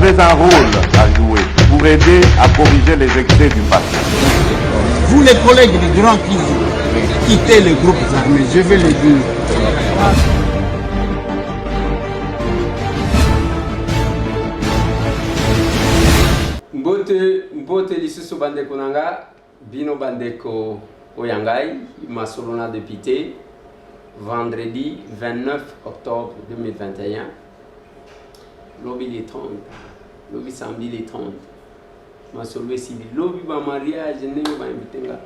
avez un rôle à jouer pour aider à corriger les excès du passé. Vous les collègues du Grand Kivu, quittez les groupes armés, je vais le dire. Mbote lisusu bandeko nanga, bino bandeko oyangai, masolona député, vendredi 29 octobre 2021, lobby les 30, lobby samedi les 30, masolo sibi, lobby ba mariage, nenge ba invitenga.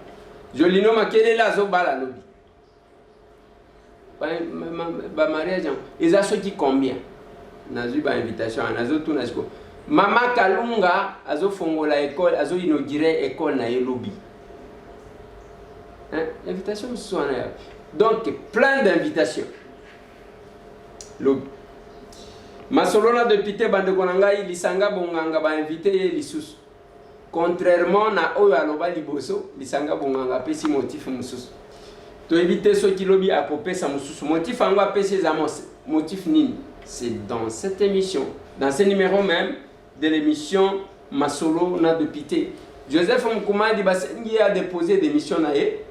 Jolino makele la zo bala lobby. Ba mariage, ils a ceux qui combien? Nazu ba invitation, nazo tout nasko. Mama Kalunga azo fongola école, azo inauguré école na lobby. Hein? Invitation soit. Donc plein d'invitations. Lobby. Masolona député bandeko nangai lisanga bonganga ba invité lisusu. Contrairement na oyo aloba liboso, lisanga bonganga pesi motif mususu. To éviter ceux qui lobby à kopesa mususu. Motif angwa pesi za motif nini? C'est dans cette émission, dans ce numéro même de l'émission Masolo na député. Joseph Mkoumadi Bassengi a déposé des missions naé.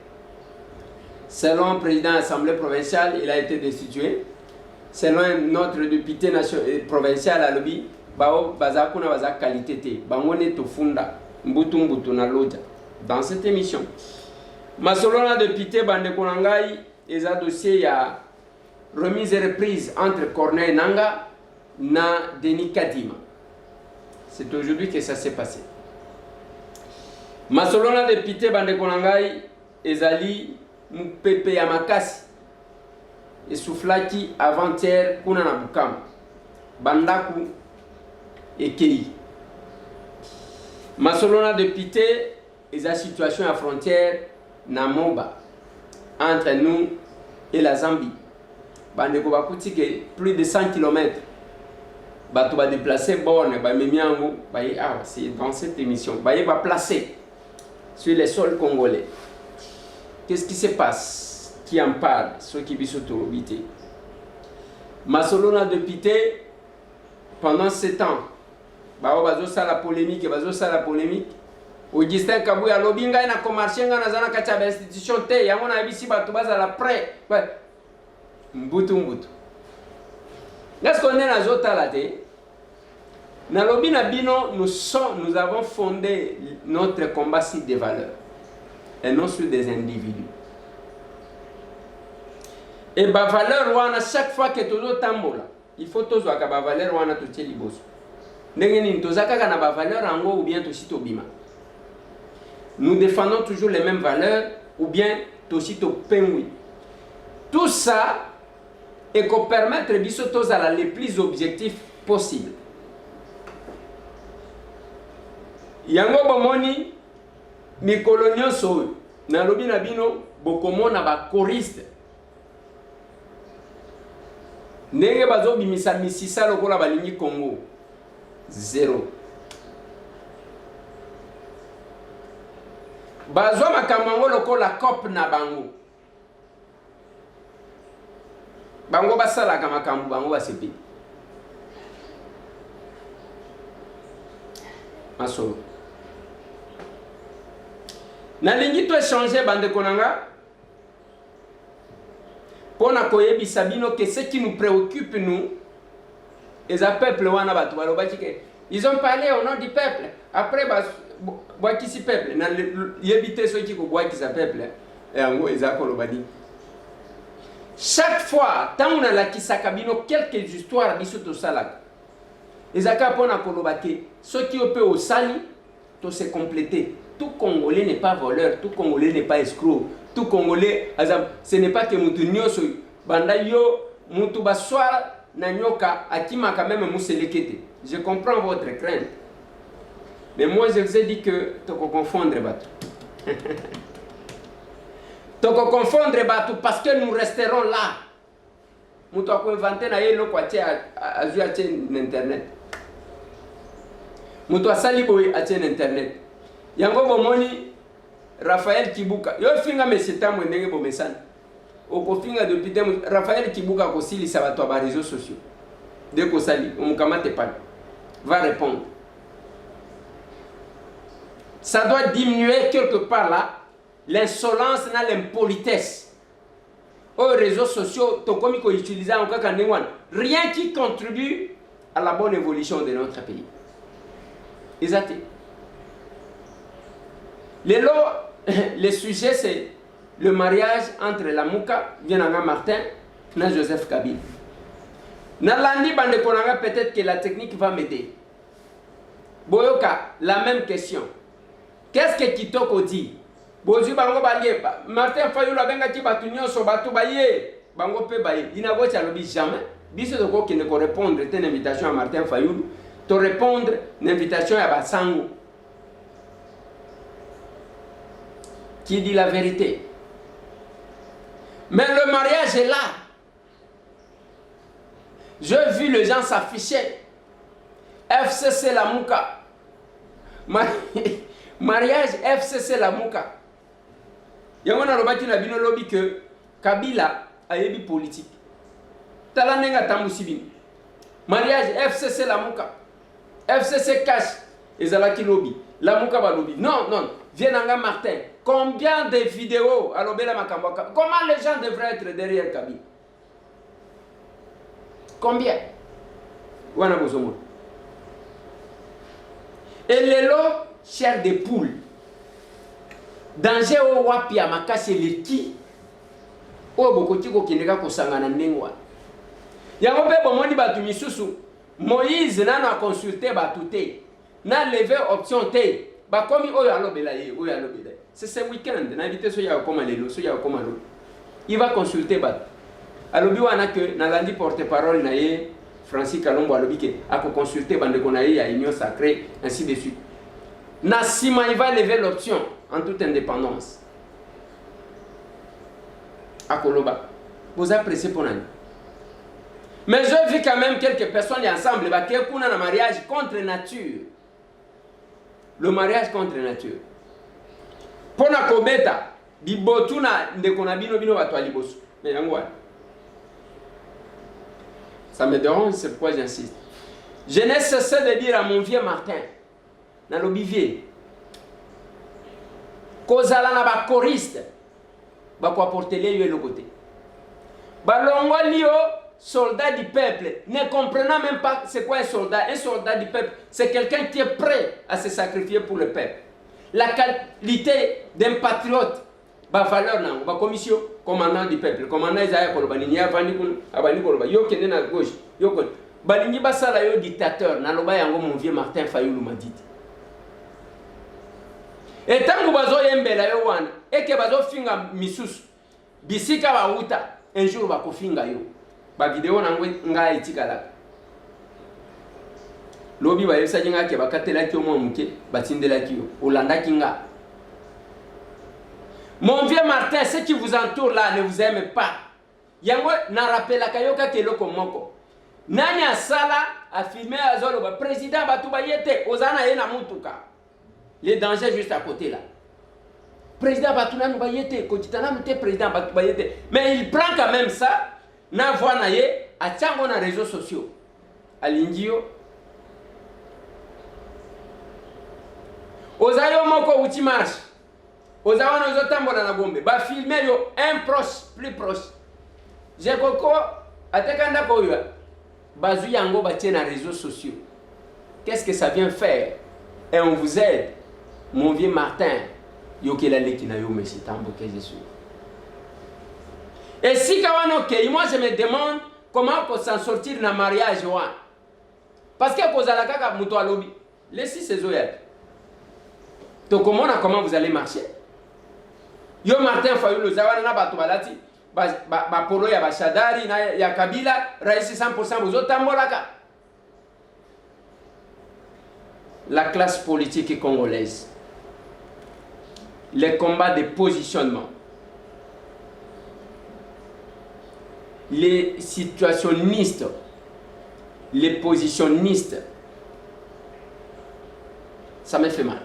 Selon le président de l'Assemblée provinciale, il a été destitué. Selon notre député provincial à Lobi, bao bazakuna bazak qualité te, bangone to funda, mbutu mbutu na loja. Dans cette émission, Masolo na député bande konangai, les dossier ya remise et reprise entre Corneille Nanga na Denis Kadima. C'est aujourd'hui que ça s'est passé. Masolona député bande konangai ezali mupepe ya makasi et souflaki avant-hier kuna na Bukama bandaku ekei. Masolona député eza situation à frontière na Moba entre nous et la Zambie. Bande ko bakuti que plus de 100 km. Bato va déplacer borne, c'est dans cette émission. Va placer sur les sols congolais. Qu'est-ce qui se passe? Qui en parle? Ceux qui vivent autoroute. Masolona député, pendant 7 ans, la polémique, Augustin Kabouya lobinga na komarshenga na zana kati institution te, yamona abisi bato baza la prêt. Mbutu mbutu. Est-ce qu'on est dans l'autre? Dans le Binabino, nous avons fondé notre combat sur des valeurs et non sur des individus. Et les valeurs, chaque fois que tu as tambola, il faut que tu aies des valeurs qui sont les bonnes. Tu as des valeurs ou bien tu as bima. Nous défendons toujours les mêmes valeurs ou bien tu as tout ça et qu'on permette les plus objectifs possibles. Yango bomoni mikolo nyonso na lobi na bino bokomona ba choriste ndenge bazo bimisa misisa lokola balingi Congo zéro. Bazo makambo lokola COP na bango bango basala kama makambo bango basepi Masolo. Nalingi to échanger bande konanga pour na koyebi sabino que ce qui nous préoccupe nous les peuples wana batu balobaki ke ils ont parlé au nom du peuple après boaki si peuple na yebite ceux qui ko boaki sa peuple et en gros ezako lobadi chaque fois tant on a la kisaka bino quelques histoires biso to salaka ezaka pona kolobaki ceux qui opé au sali to se compléter. Tout Congolais n'est pas voleur, tout Congolais n'est pas escroc, tout Congolais, ce n'est pas que mutu nyoso banda yo mutu baswala na nyoka akima quand même muselekete. Je comprends votre crainte. Mais moi je vous ai dit que tu peux confondre bateau. Tu peux confondre bateau parce que nous resterons là. Mutu a inventé na yelo kwa tia a internet. Mutu a saliboy a internet. Yango bomoni Raphaël Kibuka yo finga meseta mwendenge bomesana oko finga depuis Raphaël Kibuka ko sili sabato ba réseaux sociaux de ko sali umukamate pa va répondre. Ça doit diminuer quelque part là l'insolence, l'impolitesse. Aux réseaux sociaux, rien qui contribue à la bonne évolution de notre pays. Exact. Le sujet, c'est le mariage entre la Mouka, Vienanga Martin, et Joseph Kabila. Nalandi Bande Konanga, peut-être que la technique va m'aider. Boyoka, la même question. Qu'est-ce que Kitoko dit? Bozu bango balie, Martin Fayulu abenga ki batu nyonso batu baye, bango pe baye. Dinago chalobi jamais. Biso doko qui ne répondre une invitation à Martin Fayulu, te répondre une invitation à Basango. Qui dit la vérité. Mais le mariage est là. J'ai vu les gens s'afficher. FCC la Mouka. Mariage FCC la Mouka. Yangona robati na bino lobby que Kabila a yebi politique. Talanenga tamusibini. Mariage FCC la Mouka. FCC cash. Ezalaki lobby. La Mouka ba lobby. Non, non. Vienanga Martin. Combien de vidéos à l'Obéla Makambaka? Comment les gens devraient être derrière Kabila? Combien? Wana bozomo. Et les lots, chair de poule. Danger au wapi à makasi le qui? O bokotiko kineka kosangana nengwa. Yango pe bomoni batu misusu. Moïse nano a consulté batute. Na levé option T. Ba komi oyo alobela ye, oyo alobela. C'est ce week-end, na invité so ya koma lelo, so ya koma lo. Il va consulter bat. Alobi wana que na landi porte-parole na ye Francis Kalombo alobi ke ako consulter bande kona ye ya union sacrée ainsi de suite. Nassima il va lever l'option en toute indépendance. Akoloba. Vous appréciez pour nani. Mais je vis quand même quelques personnes ensemble ba ke kuna na mariage contre nature. Le mariage contre nature. Pona kobeta bibotuna ndekona bino bino bato aliboso. Mais yangwa. Ça me dérange, c'est pourquoi j'insiste. Je n'ai cessé de dire à mon vieux Martin, dans l'obivier, kozala na ba choriste, ba ko apporter les le côté. Balongo lio soldat du peuple, ne comprenant même pas c'est quoi un soldat. Un soldat du peuple, c'est quelqu'un qui est prêt à se sacrifier pour le peuple. La qualité d'un patriote, ba valeur nango, ba commission commandant du peuple, commandant Isaiah Kolobani, ni avandi kun abani Koloba, yo kende na gauche, yo kon. Balingi basala yo dictateur, na loba yango mon vieux Martin Fayulu m'a dit. Et tangu bazo yembela yo wana, eke bazo finga misusu, bisika ba uta, un jour ba ko finga yo. Ba vidéo nango nga etikala. Lobi ba yesa jinga ke bakatela ki omo muke, batindela ki yo, olanda kinga. Mon vieux Martin, ceux qui vous entourent là ne vous aiment pas. Yango na rappela kayoka keloko moko. Nanya sala a filmé azolo ba président batuba yete ozana yena mutuka. Les dangers juste à côté là. Président batuna nuba yete kotitana mute président batuba yete. Mais il prend quand même ça na voix na ye a tsango na réseaux sociaux. Alingio ozayo moko uti marche. Ozawana ozotambola na Gombe ba filmer yo un proche plus proche. J'ai koko atekanda ko yo bazu yango ba tient na réseaux sociaux. Qu'est-ce que ça vient faire? Et on vous aide. Mon vieux Martin yokela lekina yo mesi tambo que je suis. Et si kawano ke moi je me demande comment on s'en sortir na mariage wa. Parce que kozala kaka muto alobi. Laissez ces oya. Donc comment vous allez marcher? Yo Martin Fayulu zawana na bato balati ba polo ya bashadari na ya Kabila raisi 100% bozotambolaka. La classe politique congolaise, les combats de positionnement, les situationnistes, les positionnistes, ça me fait mal.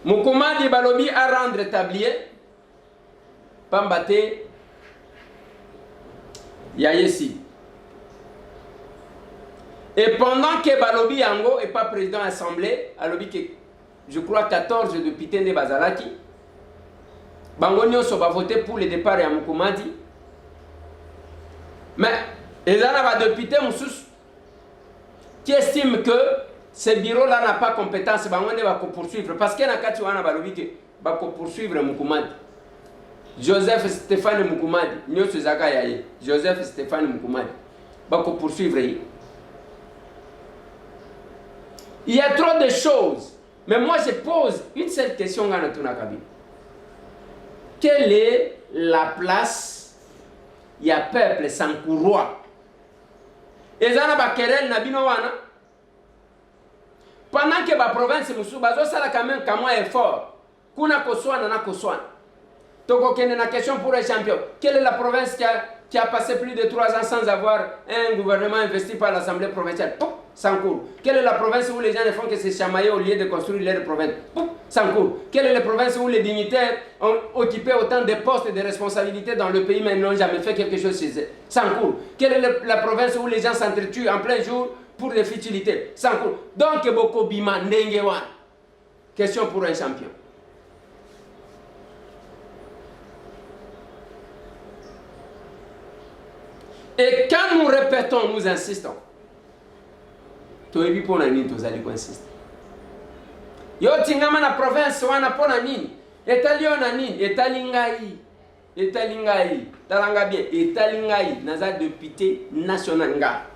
Mon commande balobi à rendre tablier pambate ya yesi Et pendant que Balobi Yango n'est pas président de l'Assemblée, je crois 14 députés de Bazalaki, Bango Nyonso va voter pour le départ de Moukoumadi. Mais les députés qui estiment que ce bureau-là n'a pas compétence, Bango ne va poursuivre. Parce qu'il y a un Balobi qui va poursuivre Moukoumadi. Joseph Stéphane Moukoumadi, Nyonso Zakayaye, Joseph Stéphane Moukoumadi, va poursuivre. Il y a trop de choses. Mais moi, je pose une seule question dans notre cabine. Quelle est la place il y a peuple sans courroie? Et ça n'a querelle pendant que la province Moussouba, ça a quand même effort. Kuna Koswana na Koswana. Toko Kene na question pour les champions. Quelle est la province qui a passé plus de 3 ans sans avoir un gouvernement investi par l'Assemblée provinciale? Sankour. Quelle est la province où les gens ne font que se chamailler au lieu de construire leur province? Sankour. Quelle est la province où les dignitaires ont occupé autant de postes et de responsabilités dans le pays mais n'ont jamais fait quelque chose chez eux? Sankour. Quelle est la province où les gens s'entretuent en plein jour pour des futilités? Sankour. Donc, Boko Bima Ndengewan. Question pour un champion. Et quand nous répétons, nous insistons. Toebi pona nini tozali ko insiste. Yo tingama na province wana pona nini? Etalio na nini? Etalingai. Talanga bien, etalingai naza député national nga.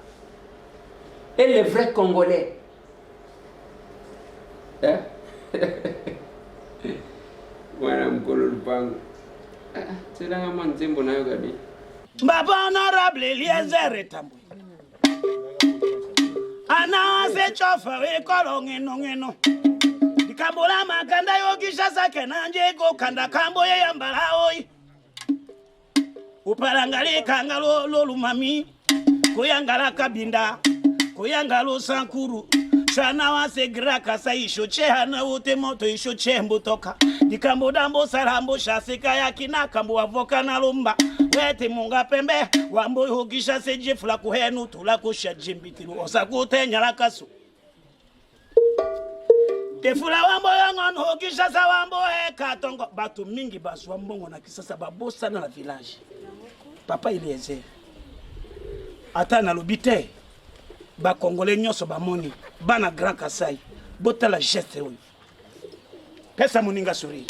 Et les vrais Congolais. Hein? Wana mkolo lupango. Tselanga manzembo na yo gabi. Baba honorable Eliezer Tambwe. Ana se chofa we kolongeno. Dikambula makanda yogisha sake nanje go kanda kambo ye yambala oi. Upalangali kangalo lolumami. Kuyangala kabinda. Kuyangalo sankuru. Sana wase graka sa isho cheha na ute moto isho chembu toka. Dikambo dambo sarambo shasika ya kinakambo wavoka na lumba. Wete munga pembe wambo hogisha seje fula kuhenu tula kusha jimbitilu osakute nyalaka su. Tefula wambo yangon hogisha sa wambo katongo batu mingi basu wambongo na kisasa babosa na la village. Papa Eliezer. Ata na lubite ba Congolais nyonso ba moni bana Grand Kasai bota la geste oyo. Pesa muninga suri.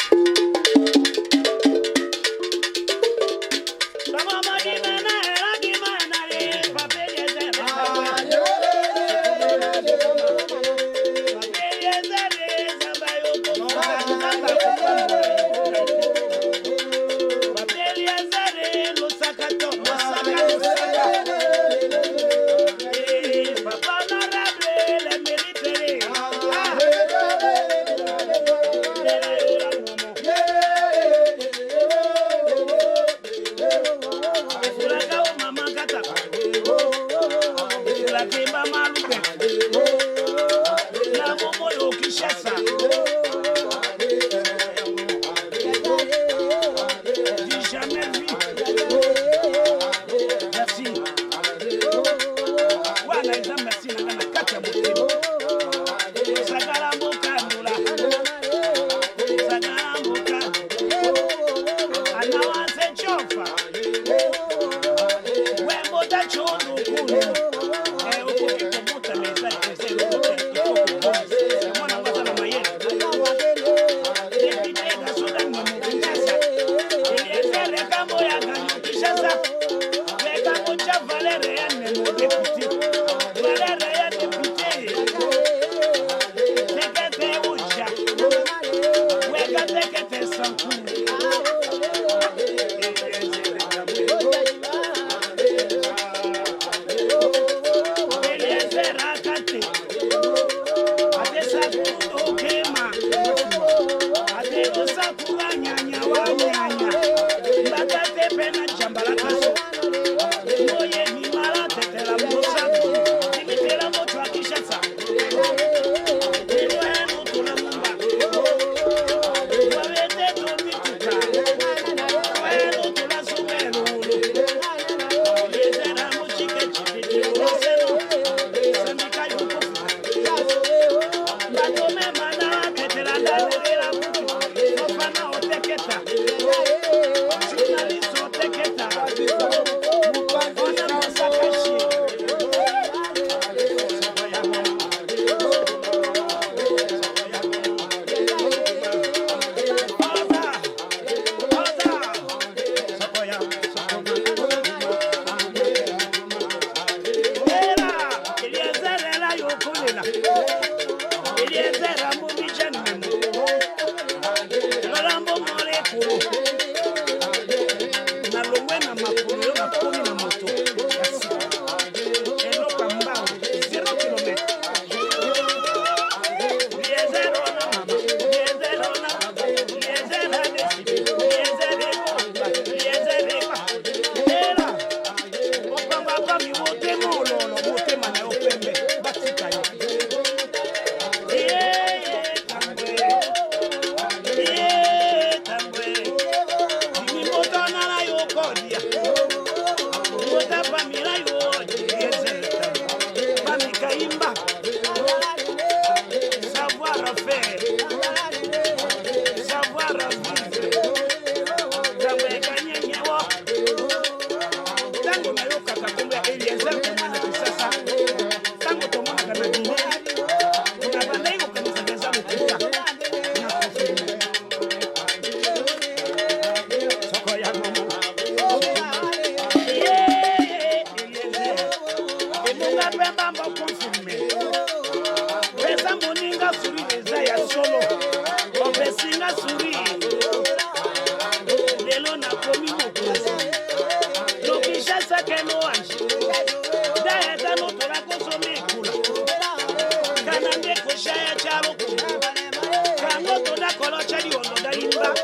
Wachali ondo dalimba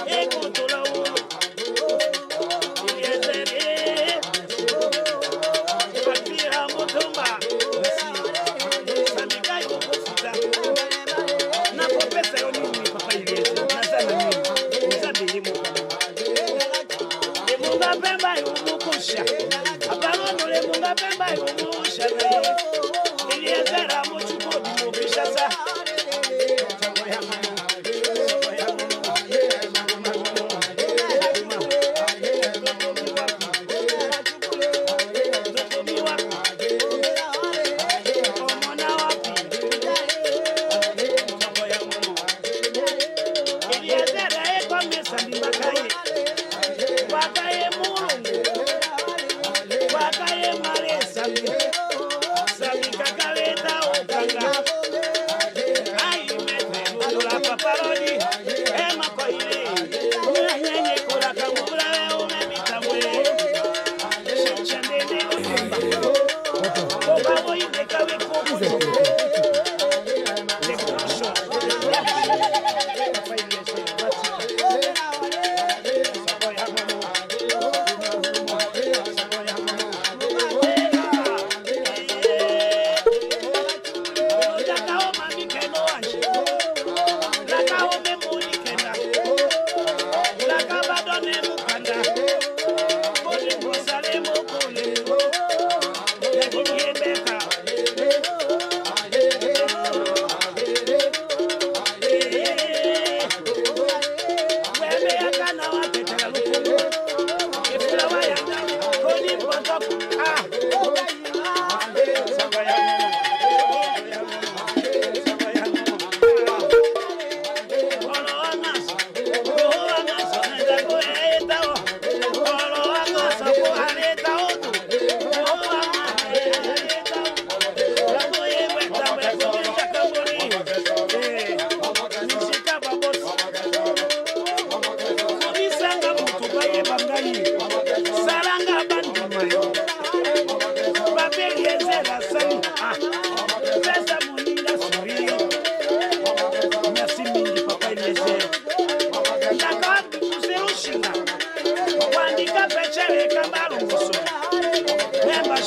eko tola o yezere patira motomba samika yo kofuta na popesa yo nini papa iliyese na sana nini uzabe mo emunga pemba yo mukusha abalono le munga pemba yo musha iliyezera mo chuko mo bishasa.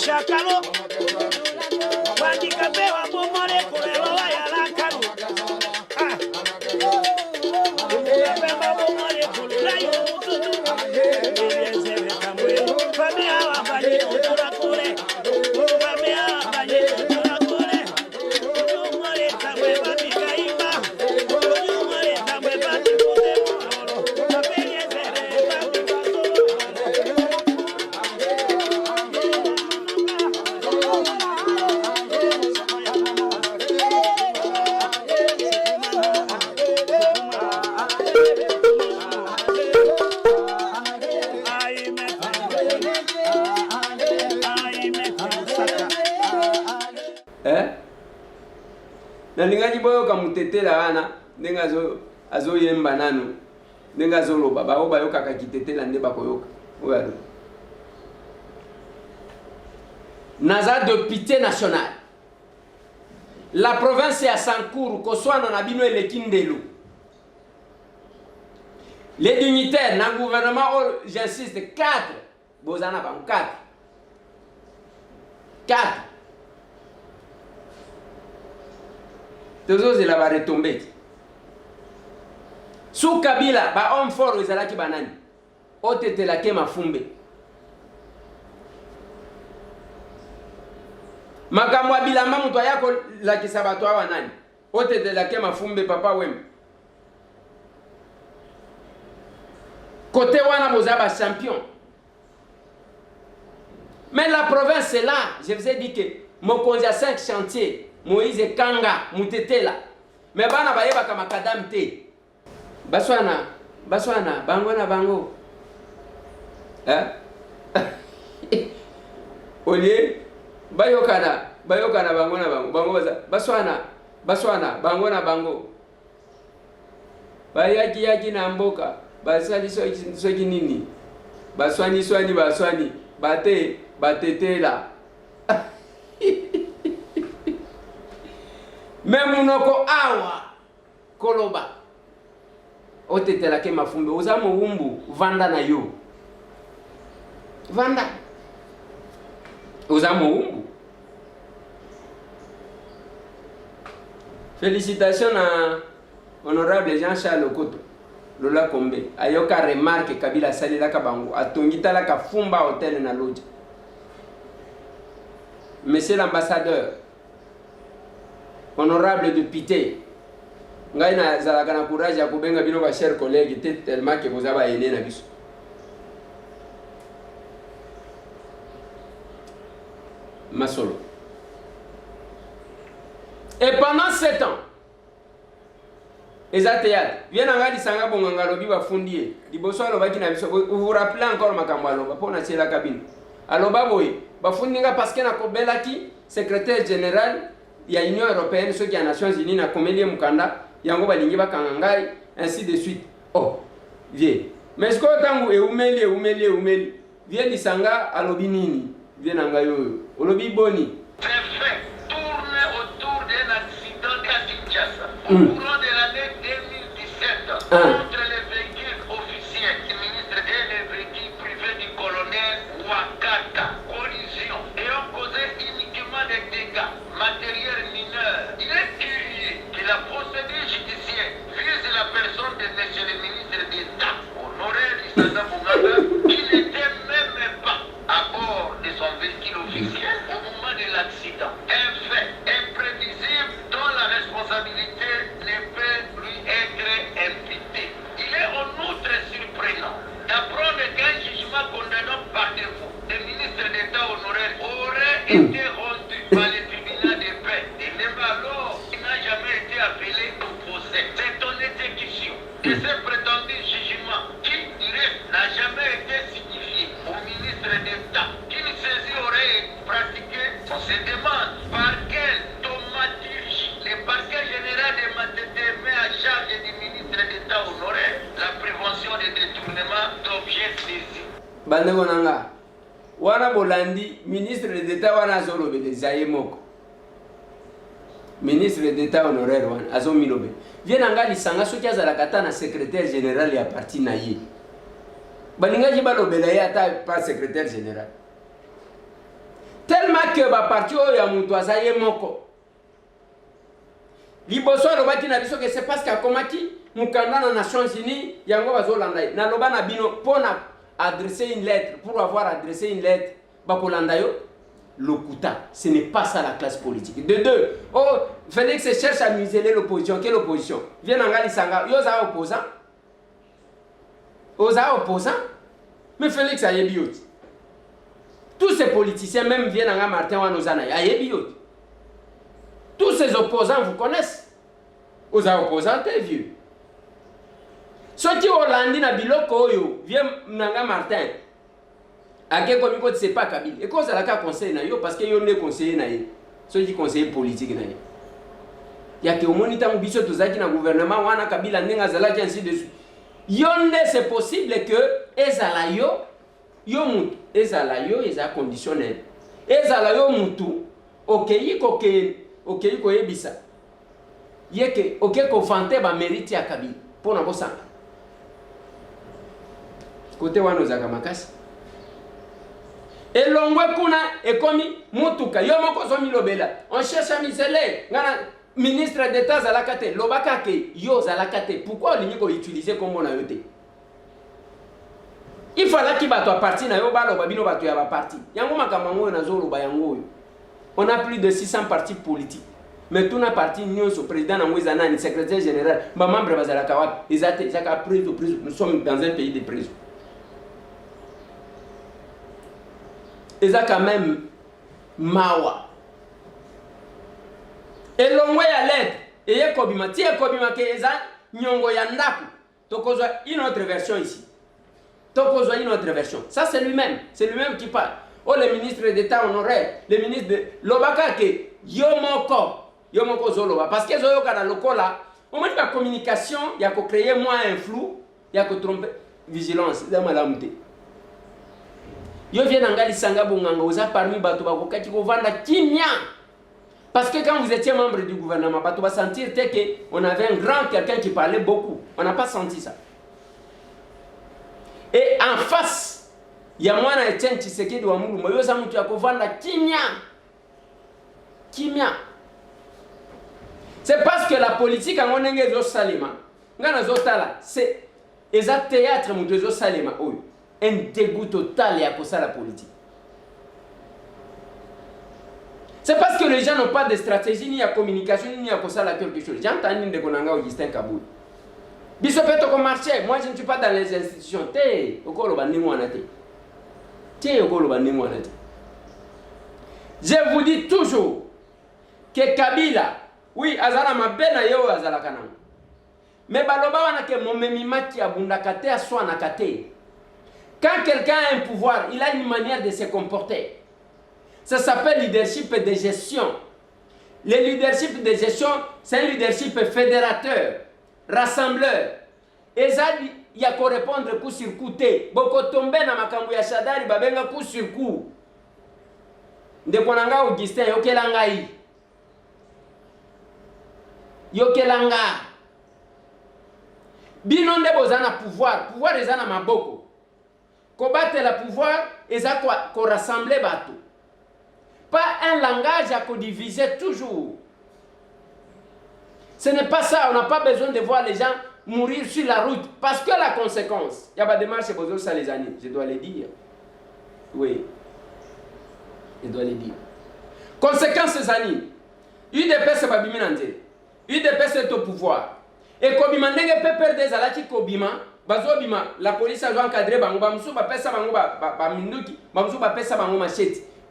Shakalo, Wandika Bewa Bomore, Kurela, Yakano. Ah, Bemba Bomore, Kurela, Famia, Bani, Urakure, Famia, Bani, Urakure, Umore, Tameba, Mikaima, Umore, Tameba, na lingaji boyo kamutetela wana ndenga azo yemba nanu ndenga zo loba ba oba yoka kakitetela nde bakoyoka oyalo naza député national la province ya Sankuru koswana na bino elekindelo les dignitaires na gouvernement j'insiste 4 bozana ba 4 Tozo la va retomber. Sous Kabila, ba homme fort ezalaki banani. Otete la ke mafumbe. Makambo abilamba mutu ayako la kisabato awa nani. Otete la ke mafumbe papa wem. Côté wana bozaba champion. Mais la province est là, je vous ai dit que Mokonzi a 5 chantiers. Moïse Kanga mutetela me bana bayeba kama kadam te baswana bango na bango olie bayokana bango na bango baswana bango na bango bayaki na mboka basali soki nini baswani batetela Memunoko awa koloba otetelake mafumbe oza mowumbu vanda na yo vanda oza mowumbu. Félicitations à honorable Jean-Charles Okoto Lola Kombe ayoka remarque Kabila salila kabango atongita la kafumba hotel na lodge. Monsieur l'ambassadeur honorable député ngai na zalaka na courage ya kubenga bino ba chers collègues tellement que vous avez aidé na biso. Masolo. Et pendant 7 ans, Ezathéâtre, vient en gars disanga bonganga lobi ba fondie, liboso aloba kina biso, vous vous rappelez encore makambo aloba pona la cabine. Aloba boy, ba fondinga parce que na kobelaki secrétaire général ya Union européenne ceux qui a Nations Unies na komelie mukanda, yango balingi ba kangangai ainsi de suite. Oh, vie. Mais ce que tangu umeli, vient disanga alobi nini? Vient nanga yo, olobi boni. Au courant de l'année 2017, entre les véhicules officiels du ministre et les véhicules privés du colonel Wakata, collision, ayant causé uniquement des dégâts matériels mineurs. Il est curieux que la procédure judiciaire vise la personne de M. le ministre d'État, Honoré Lisanga Bonganga, qui n'était même pas à bord de son véhicule officiel au moment de l'accident. Un fait imprévisible dont la responsabilité ne peut lui être imputée. Il est en outre surprenant d'apprendre qu'un jugement condamnant par défaut le ministre d'État honoraire aurait été rendu par le tribunal de paix. Et même alors, il n'a jamais été appelé au procès. C'est ton exécution de ce prétendu jugement qui, n'a jamais été signifié au ministre d'État. Qu'une saisie aurait pratiquée, on se demande par quelle thaumaturgie le parquet général de Matete met à charge du ministre d'État honoraire la prévention des détournements d'objets saisis. Bandeko nanga wana bolandi ministre d'État wana zolobe de Zayemoko ministre d'État honoraire wana azomilobe vient anga lisanga soki azalaka ta na secrétaire général ya parti na ye balingaji balobela ye ata pas secrétaire général tellement que ba parti oyo ya mutu azaye moko liboso alobaki na biso que c'est parce qu'akomaki mukanda na Nations Unies yango bazolanda ye naloba na bino pona adresser une lettre pour avoir adressé une lettre bakolanda yo lokuta ce n'est pas ça la classe politique. De deux, oh Félix cherche à museler l'opposition. Quelle opposition? Viens en Galisanga, yoza opposant. Oza opposant. Mais Félix a yebiot. Tous ces politiciens, même viennent en Martin Wanozana, a yebiot. Tous ces opposants vous connaissent. Oza opposant, t'es vieux. Ceux qui ont landé na biloko oyo, viennent en Martin. A quel point c'est pas Kabila. Et quand ça la conseil na yo parce que yo ne conseiller na ye. Ceux qui conseiller politique na ye. Ya que au monita mbiso tozaki na gouvernement wana Kabila ndenga zalaki ainsi de suite. Yonde c'est possible que ezala yo mutu ezala yo eza conditionnel. Ezala yo mutu okeyi ko yebisa. Yeke oke ko fante ba mérite ya Kabila pona bosanga. Côté wana ozaka makasi. Et l'ongwe kuna ekomi mutuka yo moko zomi lobela on cherche à miseler ngana ministre d'État zalakate lobaka ke yo zalakate pourquoi on ko utiliser comme on a yote il fallait qu'il bato parti na yo balo babino bato ya ba parti yango makambo na zo loba yango on a plus de 600 partis politiques mais tout na parti nyonso président na mweza nani secrétaire général ba membre bazalaka wapi ezate zaka prison nous sommes dans un pays de prison. Et ça quand même mawa. Et l'ongwe ya l'aide. Et y'a kobima. Tiye kobima ke eza nyongo ya ndaku. Tokozwa une autre version ici. Tokozwa une autre version. Ça c'est lui-même. C'est lui-même qui parle. Oh le ministre d'État honoraire. Le ministre de Lobaka ke Yomoko zoloba. Parce que zoyoka na lokola. Au moins la communication. Y'a ko créer moins un flou. Y'a ko tromper. Vigilance. C'est malamute. Yo vient en Galisanga Bonganga, oza parmi bato bakokaki ko vanda kimia. Parce que quand vous étiez membre du gouvernement, tu vas sentir qu'on avait un grand quelqu'un qui parlait beaucoup. On n'a pas senti ça. Et en face, il y a moi qui Etienne Tshisekedi wa Mulumba, yo samu tu akovanda kimia. Kimia. C'est parce que la politique en onenge zo salima. Ngana zo tala, c'est exact théâtre mu zo salima oyo. Un dégoût total et à cause de la politique. C'est parce que les gens n'ont pas de stratégie, ni de communication, ni à cause de quelque chose. J'ai entendu de Konanga Augustin Kaboul. Bisopet au marché, moi je ne suis pas dans les institutions. Je vous dis toujours que Kabila, oui, Azala Mabena yo Azala Kanam. Mais Baloba wana ke momemima ki abundakate aswa nakate. Quand quelqu'un a un pouvoir, il a une manière de se comporter. Ça s'appelle leadership de gestion. Le leadership de gestion, c'est un leadership fédérateur, rassembleur. Et ça, il y a qu'à répondre coup sur coup. Boko tombe na makambu ya Shadari, babenga coup sur coup. Ndekonanga Augustin, yokelanga yi. Yokelanga. Bino nde bozana pouvoir. Pouvoir ezana maboko. Kobattre le pouvoir, et ça qu'on rassemble bateau. Pas un langage à diviser toujours. Ce n'est pas ça, on n'a pas besoin de voir les gens mourir sur la route. Parce que la conséquence, il y a pas de démarche pour ça les années, je dois le dire. Oui, je dois le dire. Conséquence ces années, UDPS c'est pas biminante. UDPS est au pouvoir. Et Kobima n'est pas peur des alaki Kobima. La police a encadré,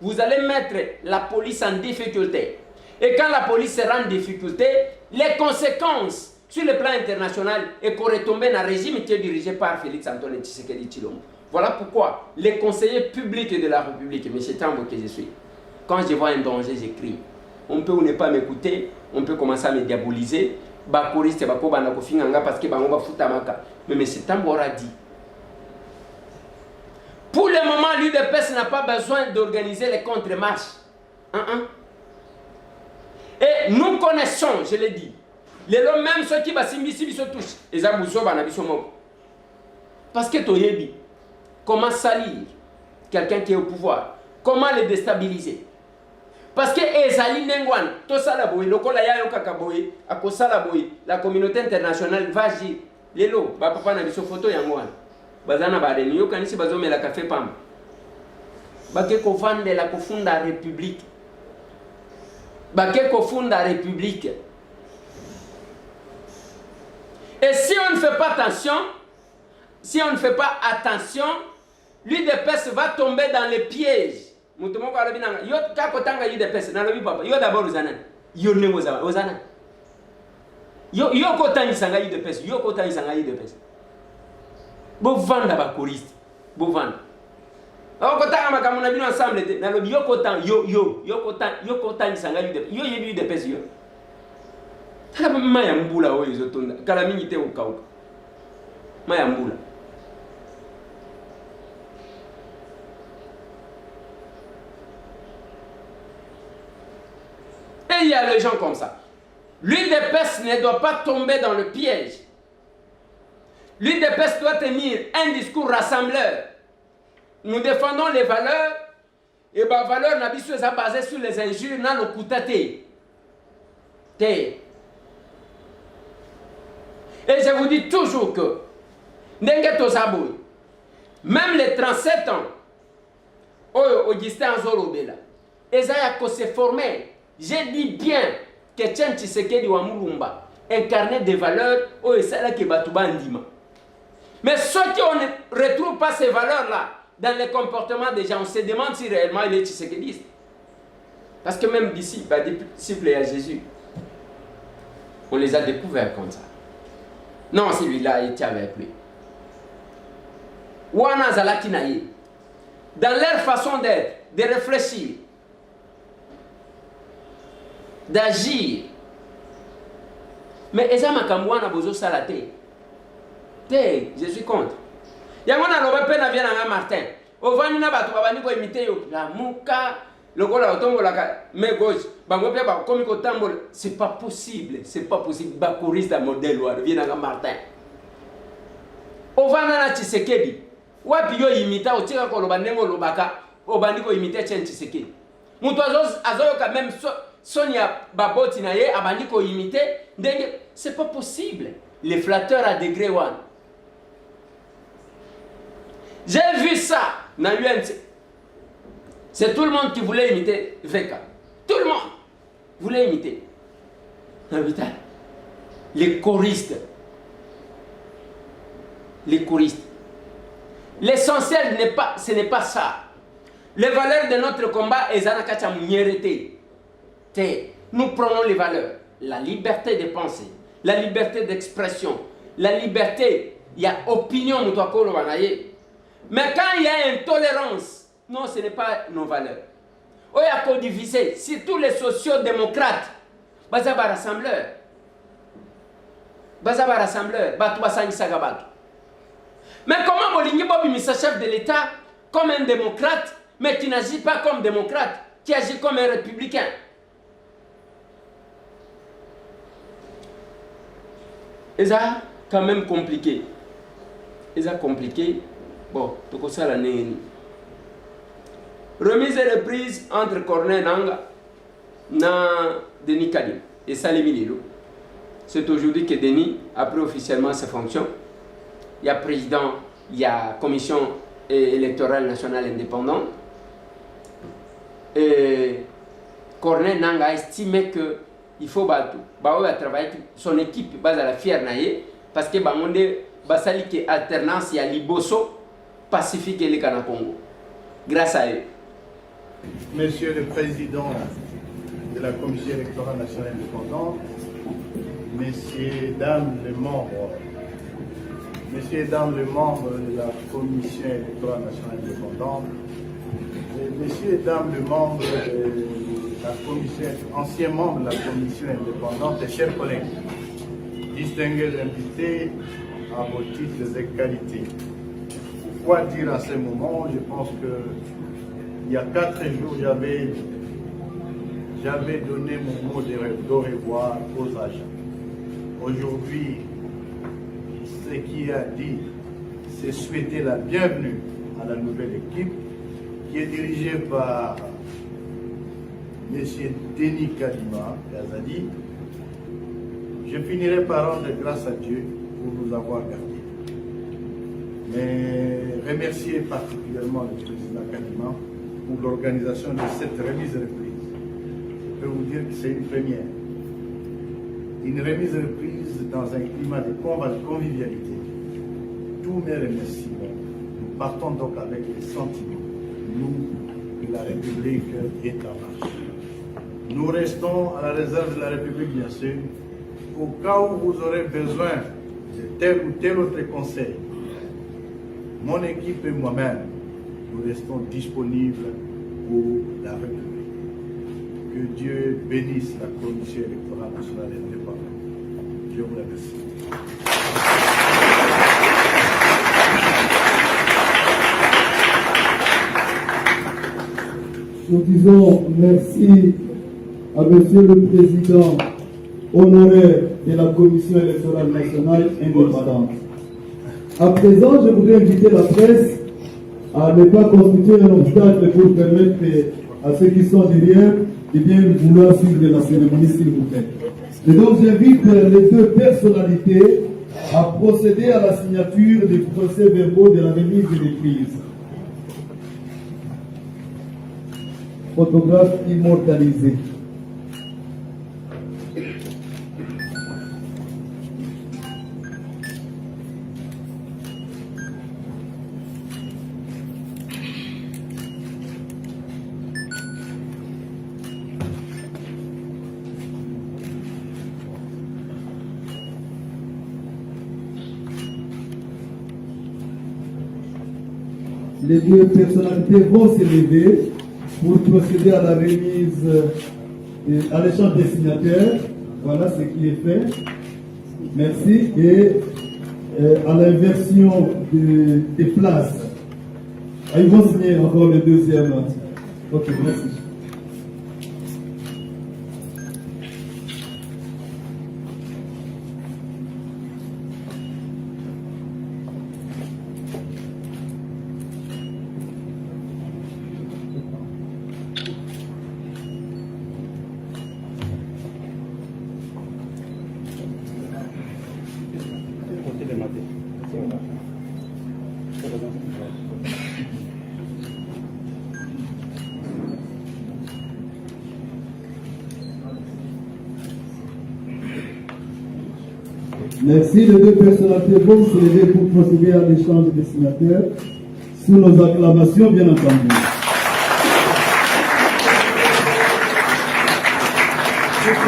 vous allez mettre la police en difficulté. Et quand la police sera en difficulté, les conséquences sur le plan international est qu'on retombe dans un régime qui est dirigé par Félix Antoine Tshisekedi Tshilombo. Voilà pourquoi les conseillers publics de la République, M. Tambo que je suis, quand je vois un danger, j'écris. On peut ou ne pas m'écouter, on peut commencer à me diaboliser. Bakoriste bako bana ko finganga parce que bango ba futamaka. Mais M. Tambo aura dit. Pour le moment, l'UDPS n'a pas besoin d'organiser les contre-marches. Et nous connaissons, je l'ai dit, les hommes même ceux qui se touchent, ils ont parce que Toyebi, comment salir quelqu'un qui est au pouvoir, comment le déstabiliser. Parce que Ezali Nengwan, la communauté internationale va agir. Lelo, papa na biso photo yangwan. Bazana bareni yo kanisi bazome la café pam. Bake ko vande la kofunda république. Bake ko funda république. Et si on ne fait pas attention, l'UDPS va tomber dans les pièges. Mutumo ko alabina yo kakotanga UDPS na lobi papa. Yo d'abord uzana. Yo ne uzana. Yo kotanga sanga UDPS, yo kotanga sanga UDPS. Bo vanda ba choriste. Bo vanda. On kotanga makamuna bino ensemble te. Na lobi yo kotanga yo kotanga sanga UDPS. Yo yebi UDPS yo. Tala maya mbula oyo zotonda. Kala mingi te ukauka. Maya mbula. Et il y a les gens comme ça. L'UDPS ne doit pas tomber dans le piège. L'UDPS doit tenir un discours rassembleur. Nous défendons les valeurs. Et les valeurs n'abissent pas basées sur les injures, non, le koutate. Et je vous dis toujours que, même les 37 ans, Augustin Azorobela, ils ont se former. J'ai dit bien que Etienne Tshisekedi wa Mulumba incarnait des valeurs où il s'est là qui batouba ndima. Mais ceux qui ne retrouvent pas ces valeurs-là dans le comportement des gens, on se demande si réellement il est tshisekediste. Parce que même d'ici, des disciples à Jésus, on les a découverts comme ça. Non, celui-là était avec lui. Wana Zalakinaye, dans leur façon d'être, de réfléchir, d'agir. Mais Eza Makamouana Bozo Salate. Je suis contre. Yamona Loba Pena vient à Martin. Au Vanina Batou Babani pour imiter la Mouka, le gars là tombe la main gauche bango pe ba comme ko tambola c'est pas possible ba choriste da modèle wa vient na Martin ovana na Tshisekedi wapi yo imita otika ko loba ndenge lobaka obandi ko imiter Tshisekedi muto azo quand même Sonia baboti na ye abandi ko imiter ndenge c'est pas possible les flatteurs à degré 1. J'ai vu ça dans l'UNC. C'est tout le monde qui voulait imiter VK. Tout le monde voulait imiter. Les choristes. Les choristes. L'essentiel ce n'est pas ça. Les valeurs de notre combat, nous prenons les valeurs. La liberté de penser, la liberté d'expression, la liberté, il y a opinion, mais quand il y a intolérance, non, ce n'est pas nos valeurs. Il y a codivisé, si tous les sociodémocrates, bazaba rassembleur, mais comment Bolingi Bobi Missa chef de l'État comme un démocrate, mais qui n'agit pas comme démocrate, qui agit comme un républicain? Et ça, quand même compliqué. Et ça compliqué. Bon, tout ça l'année. Remise et reprise entre Corneille Nangaa et Denis Kadim et Salimi Lilo. C'est aujourd'hui que Denis a pris officiellement ses fonctions. Il y a président, il y a commission électorale nationale indépendante. Et Corneille Nangaa a estimé qu'il faut travailler son équipe base à la fière naïe parce que basali qui alternance il y a Liboso Pacifique et le Congo. Grâce à eux. Monsieur le Président de la Commission électorale nationale indépendante, Messieurs, Dames les membres, Messieurs et Dames les membres de la Commission électorale nationale indépendante, Messieurs et Dames les membres de la Commission, anciens membres de la Commission indépendante, et chers collègues, distingués invités à vos titres et qualités. Quoi dire à ce moment? Je pense que il y a 4 jours, j'avais donné mon mot de revoir aux agents. Aujourd'hui, ce qui a dit, c'est souhaiter la bienvenue à la nouvelle équipe qui est dirigée par M. Denis Kadima-Gazali. Je finirai par rendre grâce à Dieu pour nous avoir gardés. Mais remercier particulièrement le président Kadima pour l'organisation de cette remise-reprise. Je peux vous dire que c'est une première. Une remise-reprise dans un climat de convivialité. Tous mes remerciements. Nous partons donc avec les sentiments. Nous, que la République est en marche. Nous restons à la réserve de la République, bien sûr, au cas où vous aurez besoin de tel ou tel autre conseil. Mon équipe et moi-même, nous restons disponibles pour la République. Que Dieu bénisse la Commission électorale nationale indépendante. Je vous remercie. Nous disons merci à Monsieur le Président honoraire de la Commission électorale nationale indépendante. À présent, je voudrais inviter la presse à ne pas constituer un obstacle pour permettre à ceux qui sont derrière de bien vouloir suivre la cérémonie, s'il vous plaît. Et donc, j'invite les deux personnalités à procéder à la signature des procès-verbaux de la remise de l'Église. Photographe immortalisé. Les deux personnalités vont se lever pour procéder à la remise, à l'échange des signataires. Voilà ce qui est fait. Merci. Et à l'inversion des places. Ils vont signer encore le deuxième. Ok, merci. Merci. Les deux personnalités vont se lever pour procéder à l'échange des signataires sous nos acclamations, bien entendu.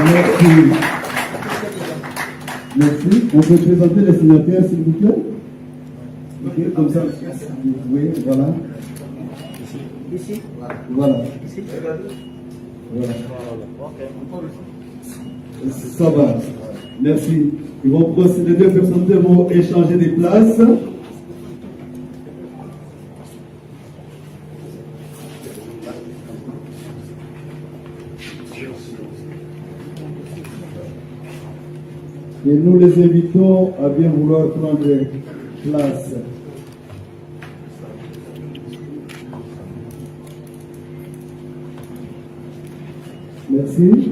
Merci. Merci. On peut présenter les signataires, s'il vous plaît? Ok, comme ça. Oui, voilà. Ici. Voilà. Ici. Voilà. Ça va. Merci. Ils vont procéder, les deux personnes vont échanger des places. Et nous les invitons à bien vouloir prendre place. Merci.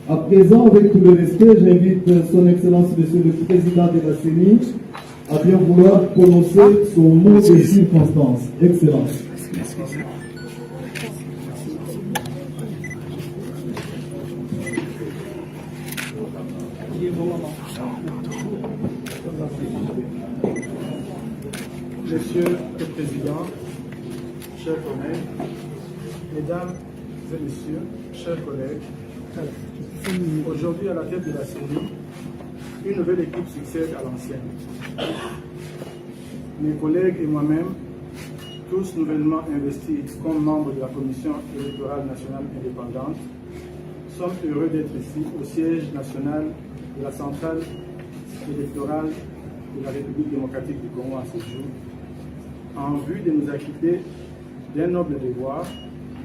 À présent, avec tout le respect, j'invite son Excellence, Monsieur le Président de la CENI, à bien vouloir prononcer son mot de circonstance. Excellence. Monsieur le Président, chers collègues, Mesdames et Messieurs, chers collègues, aujourd'hui à la tête de la CENI, une nouvelle équipe succède à l'ancienne. Mes collègues et moi-même, tous nouvellement investis comme membres de la Commission électorale nationale indépendante, sommes heureux d'être ici au siège national de la centrale électorale de la République démocratique du Congo à ce jour, en vue de nous acquitter d'un noble devoir,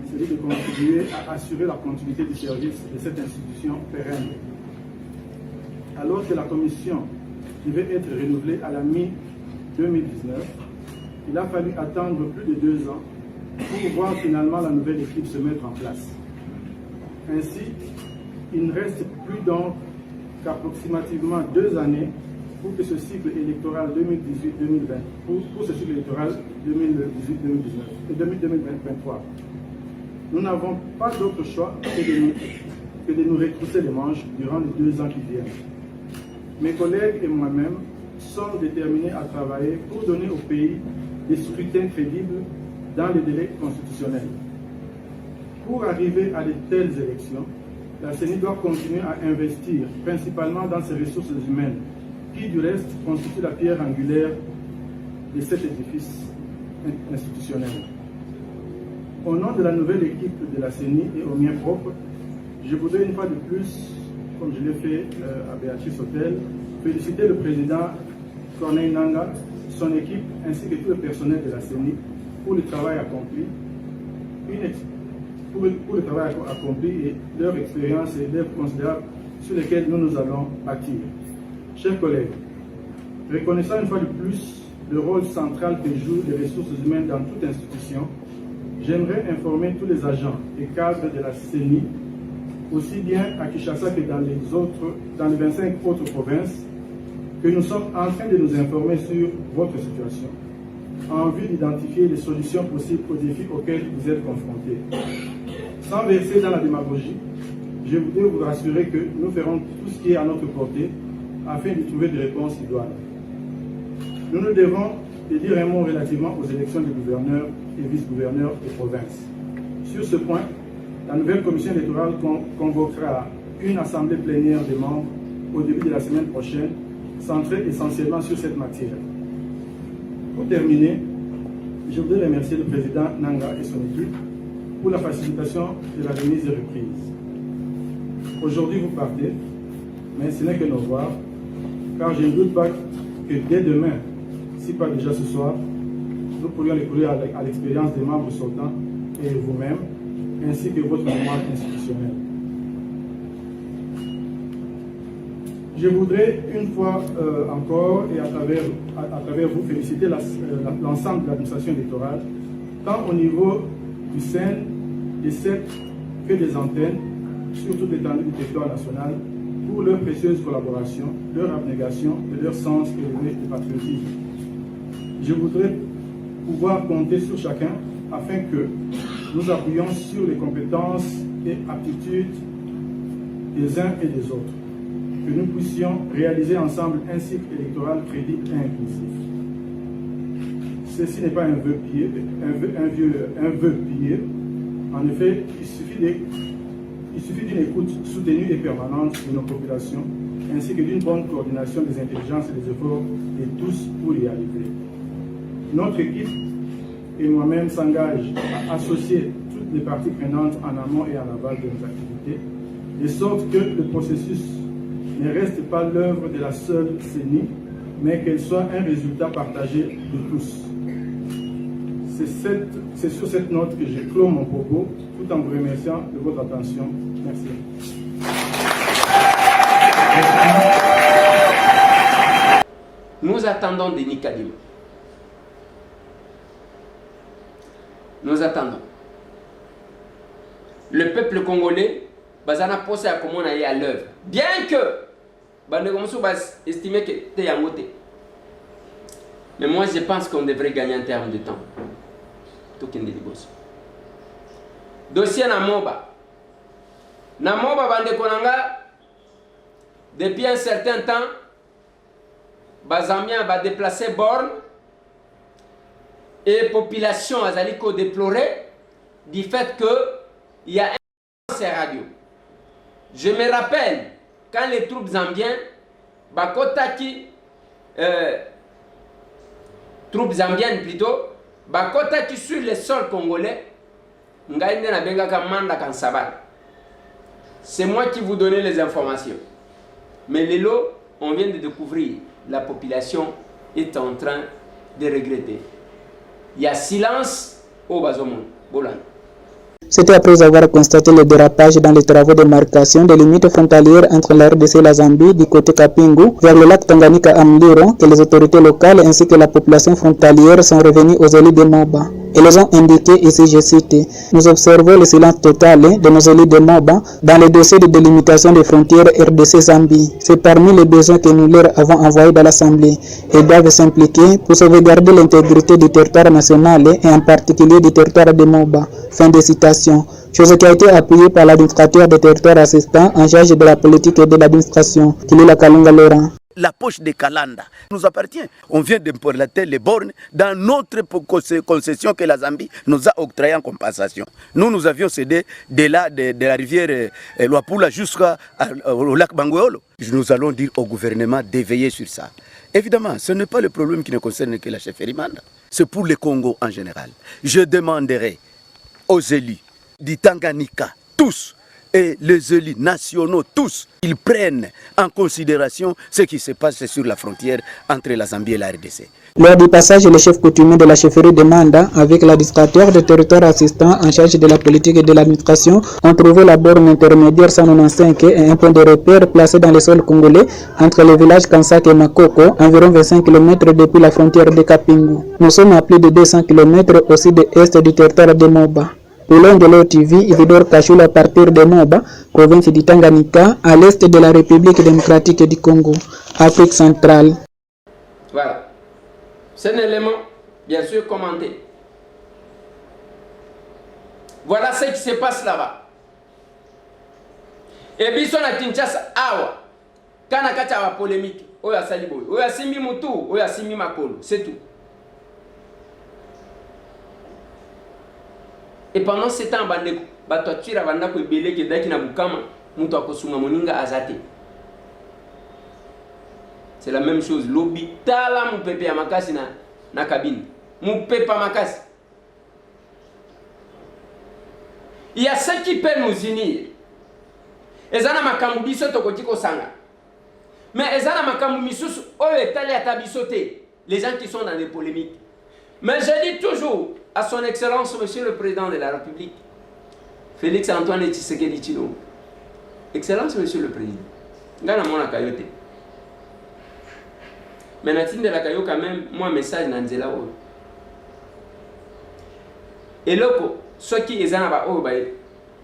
celui de contribuer à assurer la continuité du service de cette institution pérenne. Alors que la commission devait être renouvelée à la mi-2019, il a fallu attendre plus de 2 ans pour voir finalement la nouvelle équipe se mettre en place. Ainsi, il ne reste plus donc qu'approximativement 2 années pour que ce cycle électoral 2018-2020, pour ce cycle électoral 2018-2019 et 2023. Nous n'avons pas d'autre choix que de nous retrousser les manches durant les 2 ans qui viennent. Mes collègues et moi-même sommes déterminés à travailler pour donner au pays des scrutins crédibles dans les délais constitutionnels. Pour arriver à de telles élections, la CENI doit continuer à investir principalement dans ses ressources humaines, qui du reste constituent la pierre angulaire de cet édifice institutionnel. Au nom de la nouvelle équipe de la CENI et au mien propre, je voudrais une fois de plus, comme je l'ai fait à Béatrice Hôtel, féliciter le président Corneille Nangaa, son équipe ainsi que tout le personnel de la CENI pour le travail accompli, et leur expérience et l'œuvre considérable sur lesquelles nous allons bâtir. Chers collègues, reconnaissant une fois de plus le rôle central que jouent les ressources humaines dans toute institution, j'aimerais informer tous les agents et cadres de la CENI, aussi bien à Kinshasa que dans les 25 autres provinces, que nous sommes en train de nous informer sur votre situation, en vue d'identifier les solutions possibles aux défis auxquels vous êtes confrontés. Sans verser dans la démagogie, je voudrais vous rassurer que nous ferons tout ce qui est à notre portée afin de trouver des réponses idoines. Nous nous devons de dire un mot relativement aux élections de gouverneurs et vice-gouverneurs des provinces. Sur ce point, la nouvelle commission électorale convoquera une assemblée plénière des membres au début de la semaine prochaine, centrée essentiellement sur cette matière. Pour terminer, je voudrais remercier le président Nangaa et son équipe pour la facilitation de la remise et reprise. Aujourd'hui, vous partez, mais ce n'est que nos revoir, car je ne doute pas que dès demain, si pas déjà ce soir, nous pourrions recourir à l'expérience des membres sortants et vous-même, ainsi que votre mémoire institutionnelle. Je voudrais une fois encore et à travers vous féliciter l'ensemble de l'administration électorale, tant au niveau du sein, des CEP que des antennes, sur toute l'étendue du territoire national, pour leur précieuse collaboration, leur abnégation et leur sens élevé du patriotisme. Je voudrais pouvoir compter sur chacun afin que nous appuyions sur les compétences et aptitudes des uns et des autres, que nous puissions réaliser ensemble un cycle électoral crédible et inclusif. Ceci n'est pas un vœu pieux, En effet, il suffit d'une écoute soutenue et permanente de nos populations, ainsi que d'une bonne coordination des intelligences et des efforts de tous pour y arriver. Notre équipe et moi-même s'engagent à associer toutes les parties prenantes en amont et en aval de nos activités, de sorte que le processus ne reste pas l'œuvre de la seule CENI, mais qu'elle soit un résultat partagé de tous. C'est sur cette note que je clôt mon propos, tout en vous remerciant de votre attention. Merci. Nous attendons Denis Kadima. Nous attendons. Le peuple congolais, bazana posé à comment on est à l'œuvre. Bien que, Bandegomosu va estimer que t'es à moté. Mais moi, je pense qu'on devrait gagner en termes de temps. Dossier Namoba. Namoba Bandekonanga, depuis un certain temps, Bazamien va déplacer borne et population azaliko déplorer du fait qu'il y a un ces radio. Je me rappelle quand les troupes zambiens, Bakotaki, troupes zambiennes plutôt, Bakotaki sur le sol congolais, c'est moi qui vous donnais les informations. Mais les lots, on vient de découvrir, la population est en train de regretter. Il y a silence au Bazomon. Bolan. C'était après avoir constaté le dérapage dans les travaux de marcation des limites frontalières entre la RDC et la Zambie du côté Kapingu vers le lac Tanganyika à Mliro que les autorités locales ainsi que la population frontalière sont revenus aux élites de Moba. Et les ont indiqué ici, je cite, nous observons le silence total de nos élites de Moba dans le dossier de délimitation des frontières RDC-Zambie. C'est parmi les besoins que nous leur avons envoyés dans l'Assemblée et doivent s'impliquer pour sauvegarder l'intégrité du territoire national et en particulier du territoire de Moba. Fin de citation. Chose qui a été appuyée par l'administrateur des territoires assistants en charge de la politique et de l'administration, Kilila Kalunga Laurent. La poche de Kalanda nous appartient. On vient d'importer les bornes dans notre concession que la Zambie nous a octroyée en compensation. Nous avions cédé de la rivière Luapula jusqu'au lac Bangueolo. Nous allons dire au gouvernement d'éveiller sur ça. Évidemment, ce n'est pas le problème qui ne concerne que la chefferie Manda. C'est pour le Congo en général. Je demanderai aux élus du Tanganyika, tous, et les élus nationaux, tous, ils prennent en considération ce qui se passe sur la frontière entre la Zambie et la RDC. Lors du passage, le chef coutumier de la chefferie de Manda, avec l'administrateur de territoire assistant en charge de la politique et de l'administration, ont trouvé la borne intermédiaire 195 et un point de repère placé dans le sol congolais entre les villages Kansak et Makoko, environ 25 km depuis la frontière de Kapingu. Nous sommes à plus de 200 km au sud-est du territoire de Moba. Pour l'Ongelo TV, Isidore Kachula à partir de Moba, province du Tanganyika, à l'est de la République démocratique du Congo, Afrique centrale. Voilà. C'est un élément, bien sûr, commenté. Voilà ce qui se passe là-bas. Et puis, on a Kinshasa, awa. Quand on a une polémique, on a Saliboy, on a Simi Moutou, on a Simi Makolo, c'est tout. Et pendant ce temps, Batoatira Banda ko ibele ke daki na bukama, mutu akosunga moninga azate. C'est la même chose. L'hôpital mu pepe ya makasi na cabine. Mu pepa makasi. Il y a ceux qui peuvent nous unir. Ezana makambu biso tokoti ko sanga. Mais ezana makambu misusu oyo etali atabisote. Les gens qui sont dans les polémiques. Mais je dis toujours à son Excellence, Monsieur le Président de la République, Félix Antoine Tshisekedi Tshilombo. Excellence, Monsieur le Président. Ngana mona kayote. Mais natine de la kayo quand même, moi message nanzela o. Et loko, ceux qui ezana ba o ba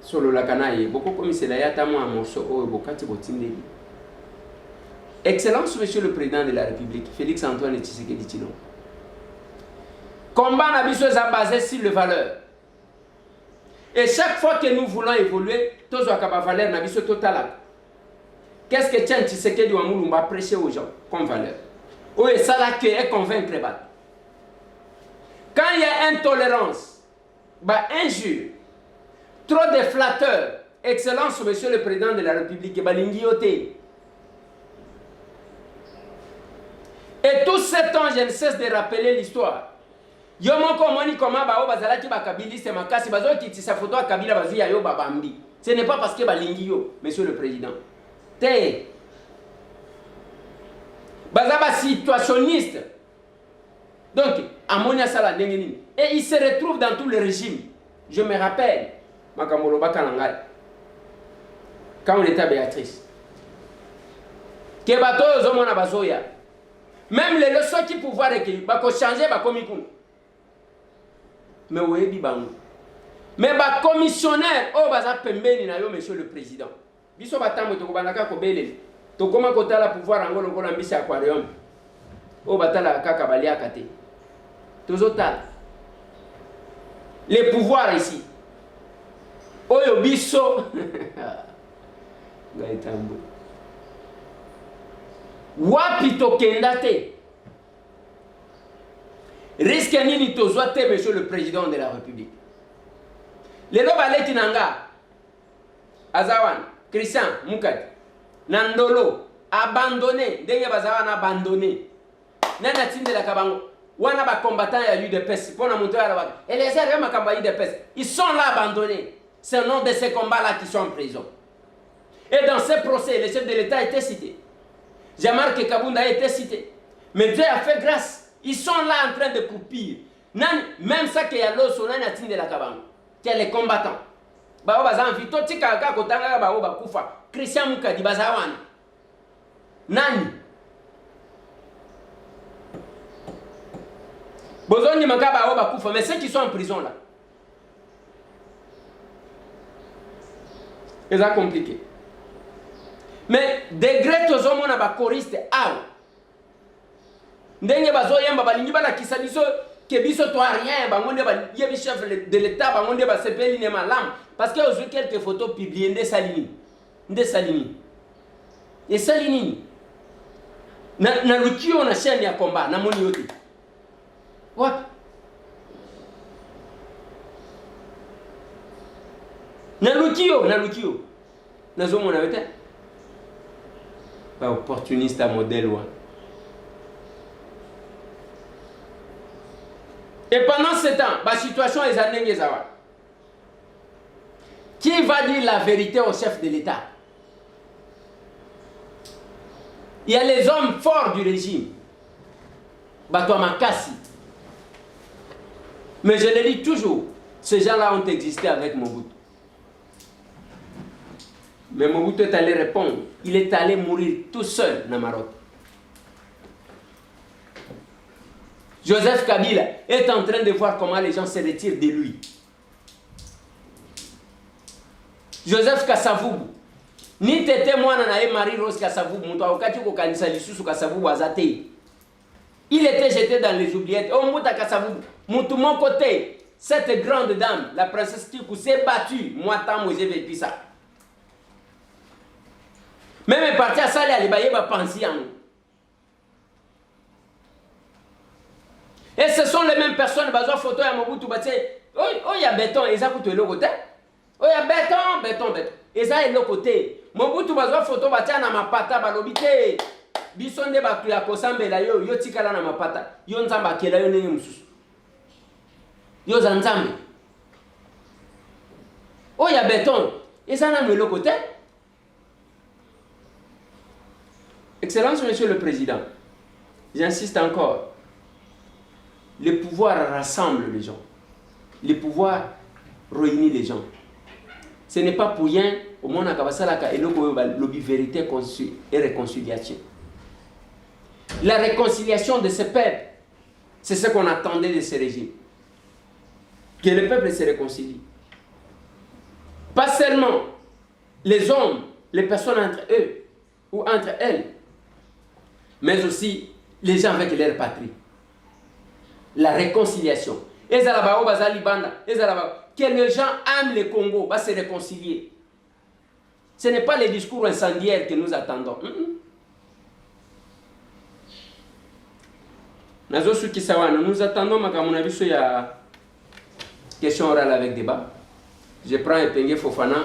solo la kanaye, beaucoup comme c'est la yata moi morceau o bokati botindeli. Excellence, Monsieur le Président de la République, Félix Antoine Tshisekedi Tshilombo. Combat Nabiso est basé sur les valeurs. Et chaque fois que nous voulons évoluer, tous les valeurs Nabiso total. Qu'est-ce que Tien Tshisekedi Wamulumba prêcher aux gens comme valeur? Oui, ça là qui est convaincre. Quand il y a intolérance, injure, trop de flatteurs, Excellence, Monsieur le Président de la République, et tout ce temps, je ne cesse de rappeler l'histoire. Ce n'est pas parce que Monsieur le Président. Situationniste. Donc, Amonia Sala et il se retrouve dans tous les régimes. Je me rappelle, quand on était à Béatrice, même les leçons qui pouvoir changer, mais oui, mais commissionnaire, Monsieur le Président. Biso batambo to banaka ko belele to koma ko tala pouvoir angolo ko lambisa aquarium o batala kaka balia kate tozotal les pouvoirs ici oyo biso ngaitambo wapi to kendate risque nini tozwa te Monsieur le Président de la République lelo baleti nanga azawan Christian Mukadi Nandolo abandonné ndenge bazawana abandonné nana tindela kabango wana ba combattant ya l'UDPS pour la montrer à la et les armes makamba UDPS ils sont là abandonnés c'est le nom de ces combats là qui sont en prison et dans ces procès le chef de l'État a été cité Jean-Marc Kabunda a été cité mais Dieu a fait grâce ils sont là en train de croupir même ça qu'il y a l'eau nana tindela kabango c'est les combattants Christian Mukadi bazawana nani bozoni makaba oba kufa mais ceux qui sont en prison là c'est compliqué mais degré tozomona ba choriste aw ndenge bazoyemba balingi bala kisabiso que biso to rien bangonde ba yebi chef de l'État bangonde ba sepeli ne malam parce que j'ai quelques photos publiées de Salini et Salini na lukio na chaîne ya combat na moni yote what na lukio na zomo na wete pas opportuniste à modèle one. Et pendant ce temps, la situation est années. Qui va dire la vérité au chef de l'État? Il y a les hommes forts du régime. Bato Makassi. Mais je le dis toujours, ces gens-là ont existé avec Mobutu. Mais Mobutu est allé répondre. Il est allé mourir tout seul dans Maroc. Joseph Kabila est en train de voir comment les gens se retirent de lui. Joseph Kasavubu, ni tete mwana na Marie-Rose Kasavubu, mutu wakati ko kanisa lisusu Kasavubu azate. Il était jeté dans les oubliettes. Oh muta Kasavubu, mutu mon côté, cette grande dame, la princesse Tiku s'est battue, moi tant moi j'ai vécu ça. Même parti à ça les baye ba pension. Et ce sont les mêmes personnes, bazo photo ya Mobutu batse. Oh ya béton, ils akuto le côté. Oh ya béton. Et ça est le côté. Mobutu bazo photo batse na mapata balobité. Bisonde batu ya kosambela yo tikala na mapata. Yo nzamba kela yo nenge mususu. Yo zanzambe. Oh ya béton. Et ça na le côté. Excellence Monsieur le Président. J'insiste encore. Le pouvoir rassemble les gens. Le pouvoir réunit les gens. Ce n'est pas pour rien au monde à Kabasalaka et lobby vérité et réconciliation. La réconciliation de ce peuple, c'est ce qu'on attendait de ce régime. Que le peuple se réconcilie. Pas seulement les hommes, les personnes entre eux ou entre elles, mais aussi les gens avec leur patrie. La réconciliation. Que les gens aiment le Congo, va se réconcilier. Ce n'est pas les discours incendiaires que nous attendons. Nous attendons ma question orale avec débat. Je prends Epenge Fofana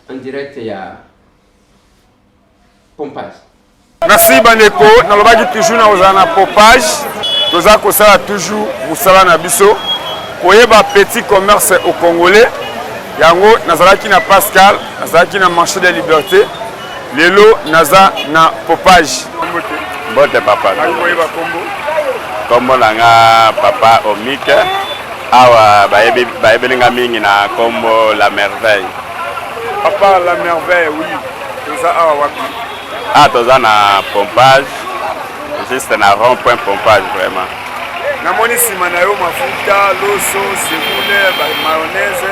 en direct et à Pompage. Merci Bandeko, nalobaki toujours na ozana Pompage. Toza kosala toujours musala na biso. Koyeba petit commerce au Congolais. Yango nazalaki na Pascal, nazalaki na marché de liberté. Lelo naza na Pompage. Bote papa. Koyeba Congo. Kombo nanga papa Omike. Awa baebelinga mingi na kombo la merveille. Papa la merveille, oui. Toza awa wapi. Ah, toza na Pompage. Juste na rond-point Pompage vraiment. Namoni sima na yo mafuta, loso, semoule, mayonnaise.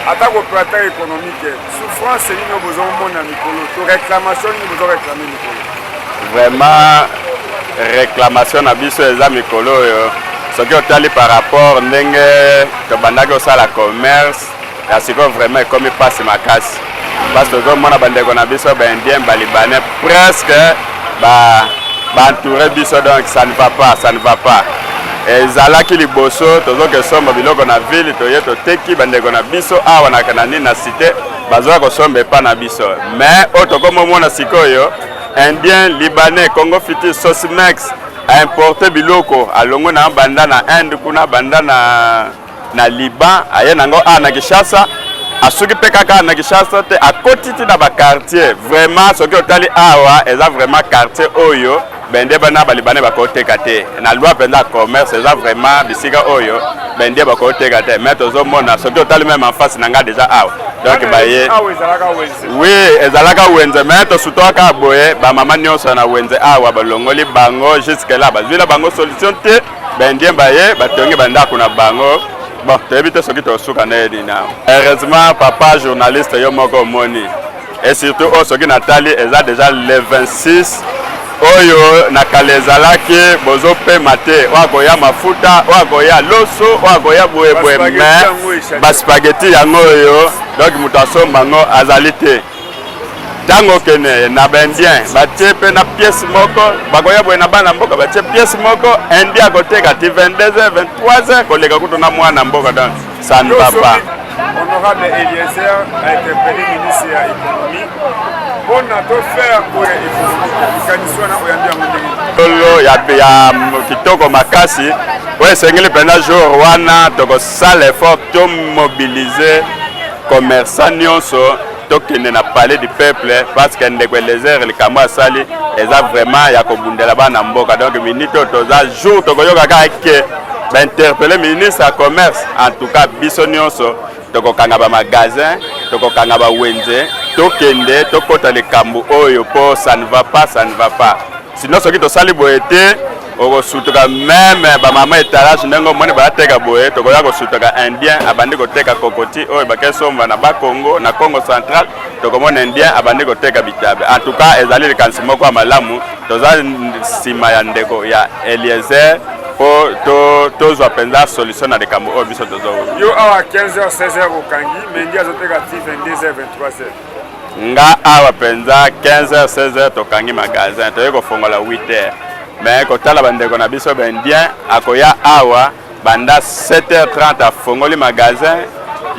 Attaque opérateur économique. Souffrance c'est une besoin mona mikolo. To réclamation ni besoin réclamer mikolo. Vraiment réclamation na biso eza mikolo yo. Ce qui est par rapport ndenge to bandaki osala commerce ya siko vraiment comme passe ma casse parce que comme mona bandeko na biso ba indien ba libanais presque ba entouré biso donc ça ne va pas ezalaki liboso tozo ke somba biloko na ville to yeto teki bandeko na biso awa na kanani na cité bazoa ko somba pa na biso mais auto comme mona sikoyo indien libanais Congo Fiti Sosimex a importé biloko alongo na banda na Inde kuna banda na Liban aye nango na Kinshasa asuki pekaka na Kinshasa te akotiti na ba quartier vraiment soki otali awa eza vraiment quartier oyo bende bana balibane bakoteka te na loi penda commerce eza vraiment bisika oyo bende bakoteka te mais tozo mona soki otali même en face nanga déjà awa donc baye oui ezalaka wenze mais to sutoka boye ba mama nyonso na wenze awa balongoli bango jusque là bazwila bango solution te bende baye batongi banda kuna bango bon tebite soki to suka na edina heureusement papa journaliste yo moko moni et surtout o soki natali eza déjà le 26 oyo nakalezalaki bozo pe mate wakoya mafuta wakoya loso wakoya boye mais ba spaghetti yango oyo donc mutaso mango azalité tango kene na bendien batie pe na pièce moko bakoya boye na bana mboka batie pièce moko india koteka ti 22h 23h koleka kuto na mwana mboka donc ça ne va pas. Honorable Eliezer a interpellé le ministre de l'économie. On a tout fait pour l'économie. Ya kitoko makasi. Ouais, c'est ngeli pena jour wana toko sala effort to mobiliser commerçants nyonso to kende na palais du peuple parce que ndeko Eliezer le kamba sali eza vraiment ya kobundela bana mboka donc minito toza jour toko yoka ka ke interpeller ministre à commerce en tout cas biso nyonso toko kanga ba magasin toko kanga ba wenze to kende to kota le kambu oyo po ça ne va pas sinon soki to sali boete oko sutuka même ba mama etalage ndengo mone ba teka boye toko ya ko sutuka indien abandi ko teka kokoti oyo ba kesomba na ba Congo na Congo central toko mone indien abandi ko teka bitabe en tout cas ezali le kansimo kwa malamu toza sima ya ndeko ya Eliezer po tozwa penza solution na dekambo oyo biso tozo yo awa 15h 16h okangi mendi azoteka ti 22h 23h nga awa penza 15h 16h tokangi magasin toye kofongola 8h mais kotala bandeko na biso bendien akoya awa banda 7h30 afongoli magasin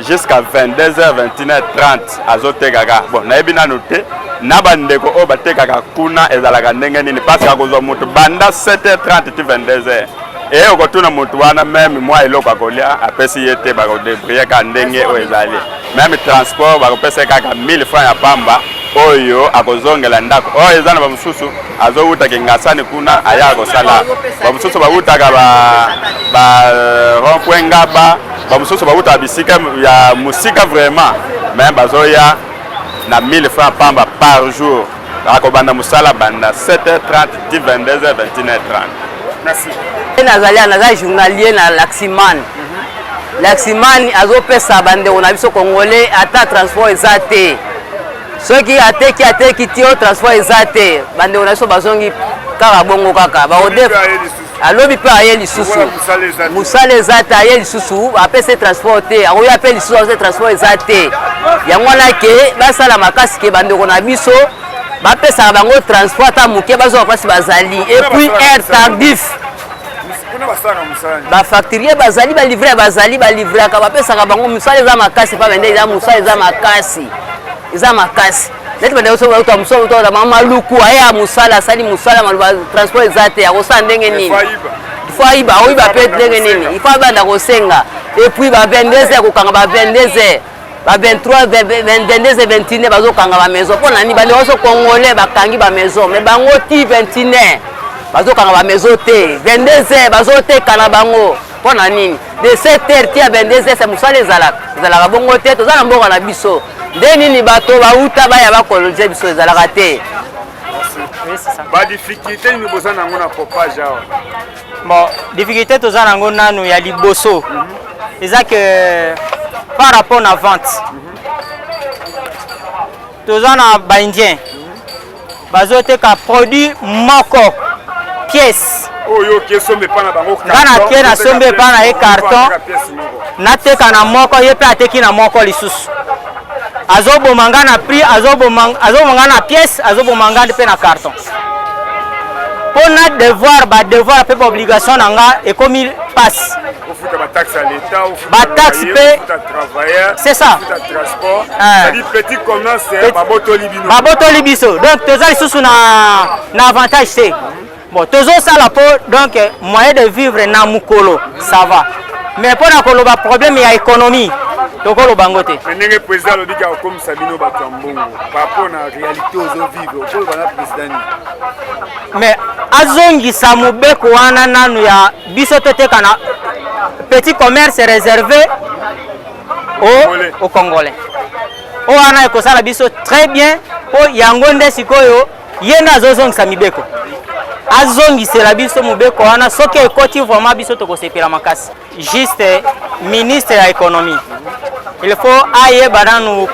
jusqu'à 22h 21h30 azotekaka bon nayebi nanu te na bandeko oyo batekaka kuna ezalaka ndenge nini parce akozwa moto banda 7h30 ti 22h et okotuna moto wana même moi eloko akolia apesi ye te bakodebrie ka ndenge oyo ezali même transport bakopesa kaka 1000 francs ya pamba oyo akozongela ndako oyo eza na bamosusu azowutaka ngasani kuna aya kosala bamosusu bawutaka ba rond-point ngaba bamosusu bawutaka bisika ya musika vraiment mais bazoya na 1000 francs pamba par jour akobanda musala banda 7h30 ti 22h 21h30. Merci. Naza journalier na Laximan. Laximan azopesa bandeko na biso congolais ata transport ezate. Ceux qui ateki tio transport ezate bandeko na biso bazongi kaka bongo kaka ba odef alobi pe aye lisusu musala ezate aye lisusu apese transport te akoyi ape lisusu apese transport ezate yango wana ke basala makasi ke bandeko na biso bapesaka bango transport ata moke bazwa mpasi bazali et puis air tardif bafacturier bazali balivre bazali balivraka bapesaka bango mosala eza makasi pa bende eza mosala eza makasi neti bende so bauta musala to mama luku aya musala sali musala maluba transport ezate akosa ndenge nini faiba oyiba pe ndenge nini ifa banda kosenga et puis ba 22h kokanga ba 22h ba 23 22 21 bazokanga ba maison pona ni bande oso congolais bakangi ba maison mais bango ti 21 bazokanga ba maison te 22h bazoteka na bango pona nini de 7h ti a 22h c'est musala ezalaka bongo te toza na mboka na biso nde nini bato bauta baya bakoloje biso ezalaka te. Ba difficulté ni boza nango na popage awa. Bon, difficulté toza nango nanu ya liboso. Eza que par rapport na vente. Toza na ba indien. Bazoteka produit moko pièce. Oyo kesombe pana bango carton. Kana ke na sombe pana e carton. Nateka na moko ye pe ateki na moko lisusu. Azobomanga na prix, azobomanga na pièce, azobomanga pe na carton. Pour notre devoir pe obligation nanga et comme il passe. Au fout ba taxe à l'état, au fout ba taxe pe travailleur. C'est ça. Au transport. C'est petit commerce ba botoli bino. Ba botoli biso. Donc toza lisusu na avantage c'est. Bon, tozo sala po donc moyen de vivre na mukolo, ça va. Mais pour na koloba problème ya économie. Tokolo bangote. Menenge président lobi ka comme Sabino Batambongo. Par rapport na réalité aux vivre, au bana président. Mais azongi samubeko wana nanu ya biso toteka na petit commerce réservé au Congolais. O wana ekosala biso très bien po yango nde sikoyo yenda azozongisa mibeko. Azongisela biso mubeko wana soki ekoti vraiment biso tokosepela makasi. Juste ministre ya économie. Il faut aille bananu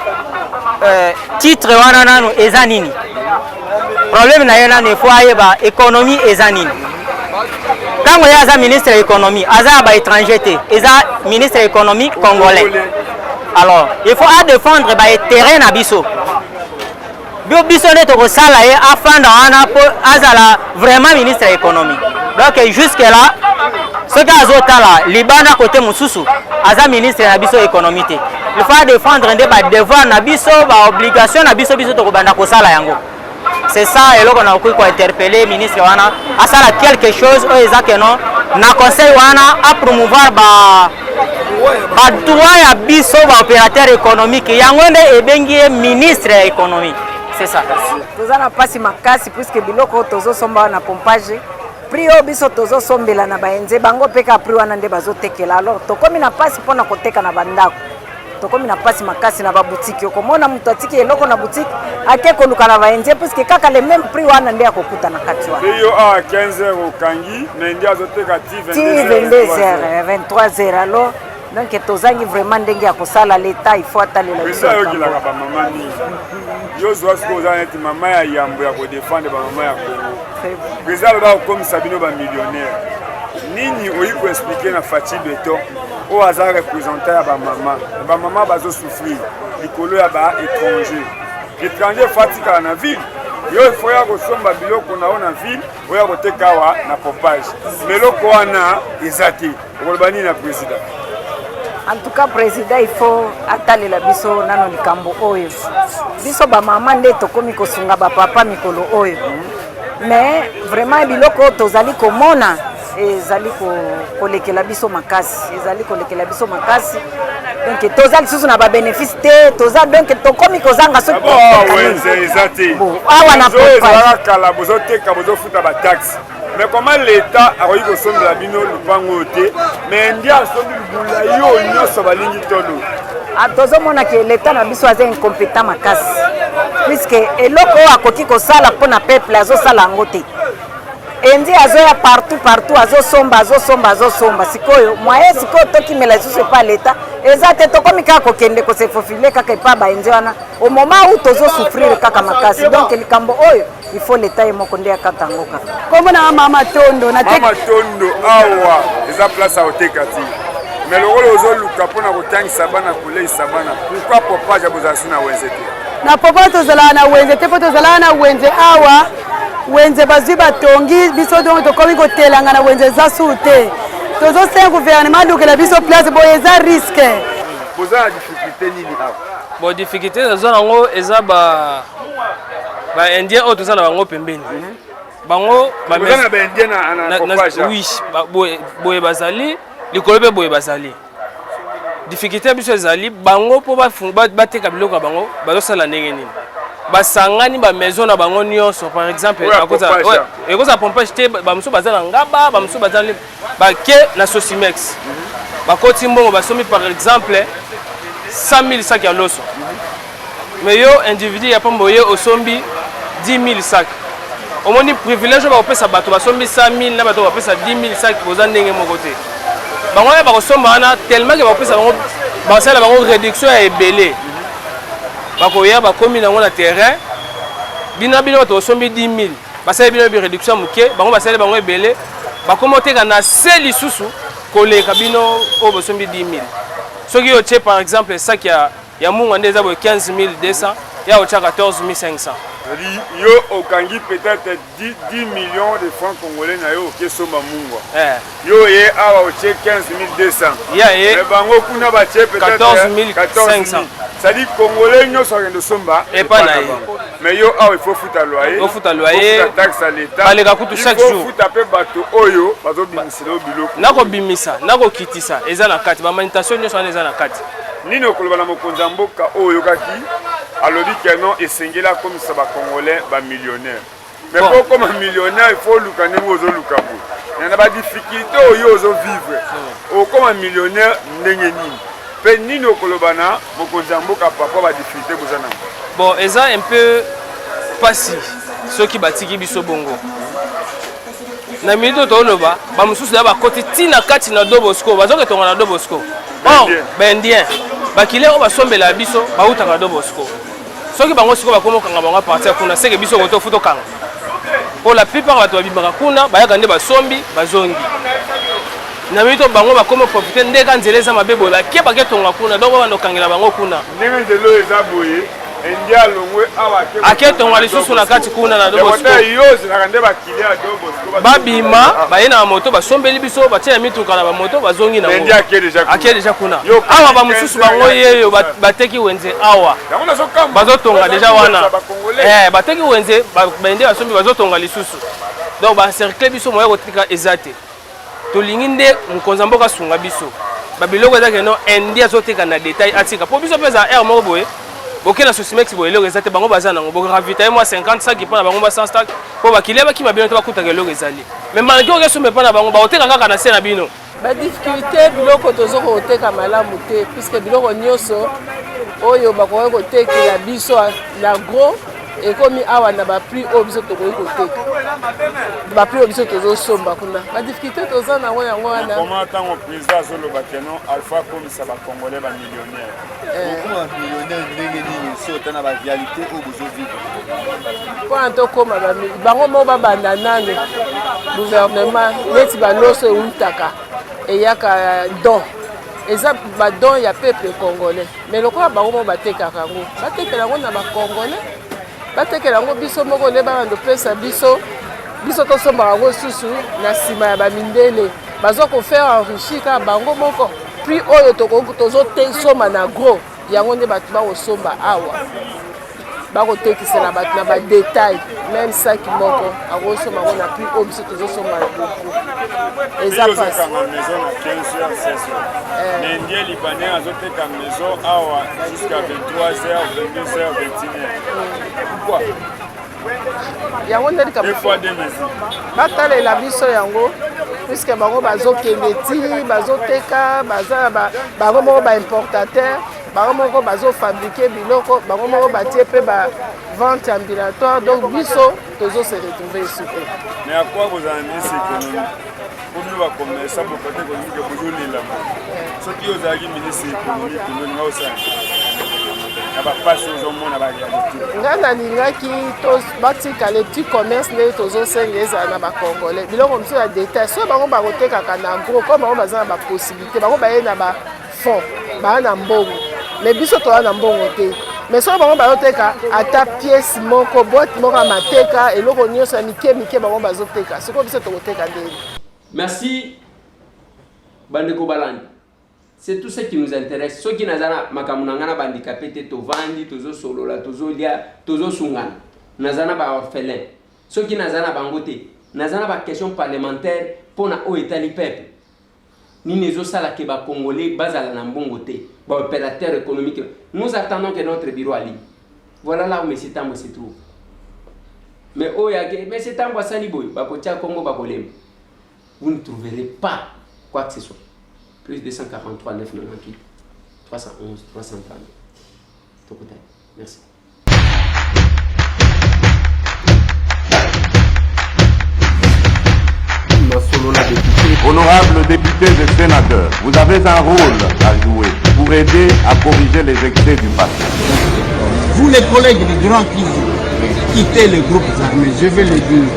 titre wana nanu eza nini. Problème na yena il faut aille ba économie eza nini. Quand on est ministre de l'économie, aza ba étranger te, eza ministre de l'économie congolais. Alors, il faut à défendre ba terrain na biso. Biso ne to sala e afanda ana po azala vraiment ministre de l'économie. Donc jusque là ce que azotala libanda côté mususu aza ministre na biso économie te. Il faut défendre des devoirs na biso ba obligation na biso to kobanda ko sala yango. C'est ça et là qu'on a ko interpeller ministre wana asala quelque chose o ezake non na conseil wana a promouvoir ba droit ya biso ba opérateur économique yango nde ebengi ministre ya économie. C'est ça. Toza na pasi makasi puisque biloko tozo somba na pompage. Prix o biso tozo sombela na baenze bango peka prix wana nde bazotekela. Alors tokomi na pasi pona koteka na bandako. Tokomi na pasi makasi na ba boutique okomona mutu atiki eloko na boutique ake koluka na baenze puisque kaka le même prix wana nde akokuta na kati wana. Yo a 15h au Kangi, mais ndia azoteka ti 22h 23h alors donc tozangi vraiment ndenge ya kosala l'état il faut atalela biso. Ça yo kilaka ba mama ni. Yo zwa siko za neti mama ya yambo ya ko défendre ba mama ya Congo. Président ba comme Sabino ba millionnaire. Nini oyi ko expliquer na Fati Beton o hasard représentant ya ba mama bazo souffrir likolo ya ba étranger fatika na ville. Yo il faut ya ko somba biloko na ona ville oya ko tekawa na popage. Meloko wana ezati okolbani na président. En tout cas, président, il faut attendre la biso nano likambo oyo. Biso ba maman nde tokomi kosunga ba papa mikolo oyo. Mais vraiment biloko tozali komona ezali kolekela biso makasi, ezali kolekela biso makasi. Donc tozali susu na ba bénéfice te, tozali donc tokomi kozanga so. C'est exact. Awa na papa. Kala bozo teka bozo futa ba taxe. Mais comment l'État a réussi à sommer la bino le pangoté, mais India a sommi le boulayo nyonso balingi tolo. Atozomona que l'État na biso aza incompétent makasi. Puisque eloko akoki kosala pona peuple azosala ngo te. endi azoya partout azosomba sikoyo moye sikoyo tokimela lisusu epa leta eza te tokomi kaka kokende kosefofile kaka epa baenzi wana au moment où tozosouffrir kaka makasi donc likambo oyo il faut leta ye moko nde akata yango kaka komona mama tondo awa eza place ya koteka ti mais lokolo ozoluka mpona kotangisa bana koleisa bana pourquoi popage abozala su na wenze te na popo tozalaka na wenze te mpo tozalaka na wenze awa wenze bazwi batongi biso dongo tokomi kotelanga na wenze eza su te tozosenga gouvernement alukela biso place boye eza risque boza na difficulté nini awa bon difficulté toza nango eza baindien oyo toza na bango pembeni bango boye bazali likolo mpe boye bazali difficulté biso ezali bango mpo bateka biloko ya bango bazosala ndenge nini basangani bamaison na bango nyonso par exemple ekozala pompage te bamosusu baza na ngaba bamosusu baza bake na Sosimex bakoti mbongo basomi par exemple 100 000 sacs ya loso mais yo individu ya pamba oye osombi 10 000 sacs omoni privilège bakopesa bato basombi 100 000 na bato bakopesa 10 000 sacs boza ndenge moko te bango oyo bakosomba wana tellement ke bakopesa bango basala bango réduction ya ebele bakoya bakomi nango na terrain bino bato basombi 10 000 basali bino réduction moke bango basali bango ebele bakoma oteka na se lisusu koleka bino oyo basombi 10 000 soki otie par exemple sac ya mungu nde eza boye 15 200 ya otia 14 500 yo okangi peut-être 10 millions de francs congolais na yo okesomba mungwa yo ye awa otie 15 200 mais bango kuna batie peut-être 14 500 c'est-à-dire congolais nyonso akende somba epa na ye mais yo awa il faut futa loyer taxe à l'état baleka kutu chaque jour il faut futa pe bato oyo bazobimisela biloko nakobimisa nakokitisa eza na kati bamanitation nyonso wana eza na kati nini okoloba na mokonzi ya mboka oyo oyokaki alobi ke non esengeli akomisa bacongolais bamillionnaire mais po okoma millionnaire il faut oluka ndenge ozoluka boye na badifficulté oyo ozovivre okoma millionnaire ndenge nini mpe nini okoloba na mokonzi ya mboka papa badifficulté boza nango bon eza un peu pasi soki batiki biso bongo na minute toloba bamosusu ya bakoti ntina kati na Dobosco bazoketonga na Dobosco or baindien bakile oyo basombela biso bautaka Dobosco soki bango sikoyo bakomokanga bango apartir kuna seke biso kotofu tokanga po la plupart bato babimaka kuna bayaka nde basombi bazongi na minute bango bakomi profite ndeka nzela eza mabe boye bake baketonga kuna donc babanda kokangela bango kuna ndenge nzela oyo eza boye endia longwe awa aketonga lisusu na kati kuna na Dobosco babima baye na moto basombeli biso batie na mituka na bamoto bazongi nango ake deja kuna awa bamosusu bango yeyo bateki wenze awa bazotonga deja wana bateki wenze baende basombi bazotonga lisusu donc bacercle biso moya kotika eza te tolingi nde mokonzi mboka asunga biso babiloko ezake no endi azoteka na detail atika po biso mpe za aire moko boye boke na Sosimex boye eloko eza te bango baza nango boravitaye mwa 50 sac mpona bango ba 100 sac po bakilia bakima bino te bakutaka eloko ezali mais malgré okesombe mpona bango baoteka kaka na se na bino badifficulté biloko tozokoteka malamu te puisque biloko nyonso oyo bakoki kotekela biso na gros ekomi awa na baprix oyo biso tokoki koteka baprix oyo biso tozosomba kuna badifficulté toza nango yango wana koma ntango président azoloba keno alpha akomisa bacongolais bamillionnaire okoma millionnaire ndenge nini so ota na bavialité oyo bozovivre mpona tokoma bango moko babanda nano gouvernement neti baloso eutaka eyaka don eza badon ya peuple congolais mais lokola bango moko batekaka yango batekela yango na bacongolais batekela yango biso moko nde babanda opesa biso tosombaka yango susu na nsima ya bamindele baza kofaire enrichir kaka bango moko prix oyo tozosomba na gros yango nde bato bakosomba awa bakotekisela bato na badetail même saki moko akosomba yango na prix oyo biso tozosomba na beaucoup eza pasi ndie libanais azoteka maison awa jusqu'à 23h 22h 21h pourquoi yango nde likambo batalela biso yango puisque bango bazokende ti bazoteka baza bango moko baimportateur bango moko bazofabrike biloko bango moko batie mpe bavente ambulatoire donc biso tozose retrouve esu te. Mais à quoi vous en ministre économique pour nous bakomesa bokate économique bozolelama soki ozalaki ministre économique ndoninga osala na bapasi ozomona baréalité ngai nalingaki batika le petit commerce nde tozosenga ezala na bacongolais biloko mosusu ya détail soki bango bakotekaka na gros ko bango baza na bapossibilité bango baye na bafond baya na mbongo mais biso toza na mbongo te mais soki bango bazoteka ata pièce moko boîte moko ya mateka eloko nyonso ya mike mike bango bazoteka sikoyo biso tokoteka ndeni. Merci bandeko balandi. C'est tout ce qui nous intéresse. Ceux qui n'ont pas de handicapés, ils ont vendu, ils ont solo, ils ont lia, ils ont sungan. Ils n'ont pas orphelin. Ceux qui n'ont pas ngoté, ils n'ont pas question parlementaire pour na o état peuple. Ni les autres sala que ba congolais basala na mbongoté, ba opérateur économique. Nous attendons que notre bureau allie. Voilà là où M. Tambo se trouve. Mais oh ya mais M. Tambo sali boy, ba kotia Congo ba kolem. Vous ne trouverez pas quoi que ce soit. Plus 243 998 311 330. Merci. Honorables députés et sénateurs, vous avez un rôle à jouer pour aider à corriger les excès du passé. Vous les collègues du Grand Kivu, quittez les groupes armés, je vais le dire.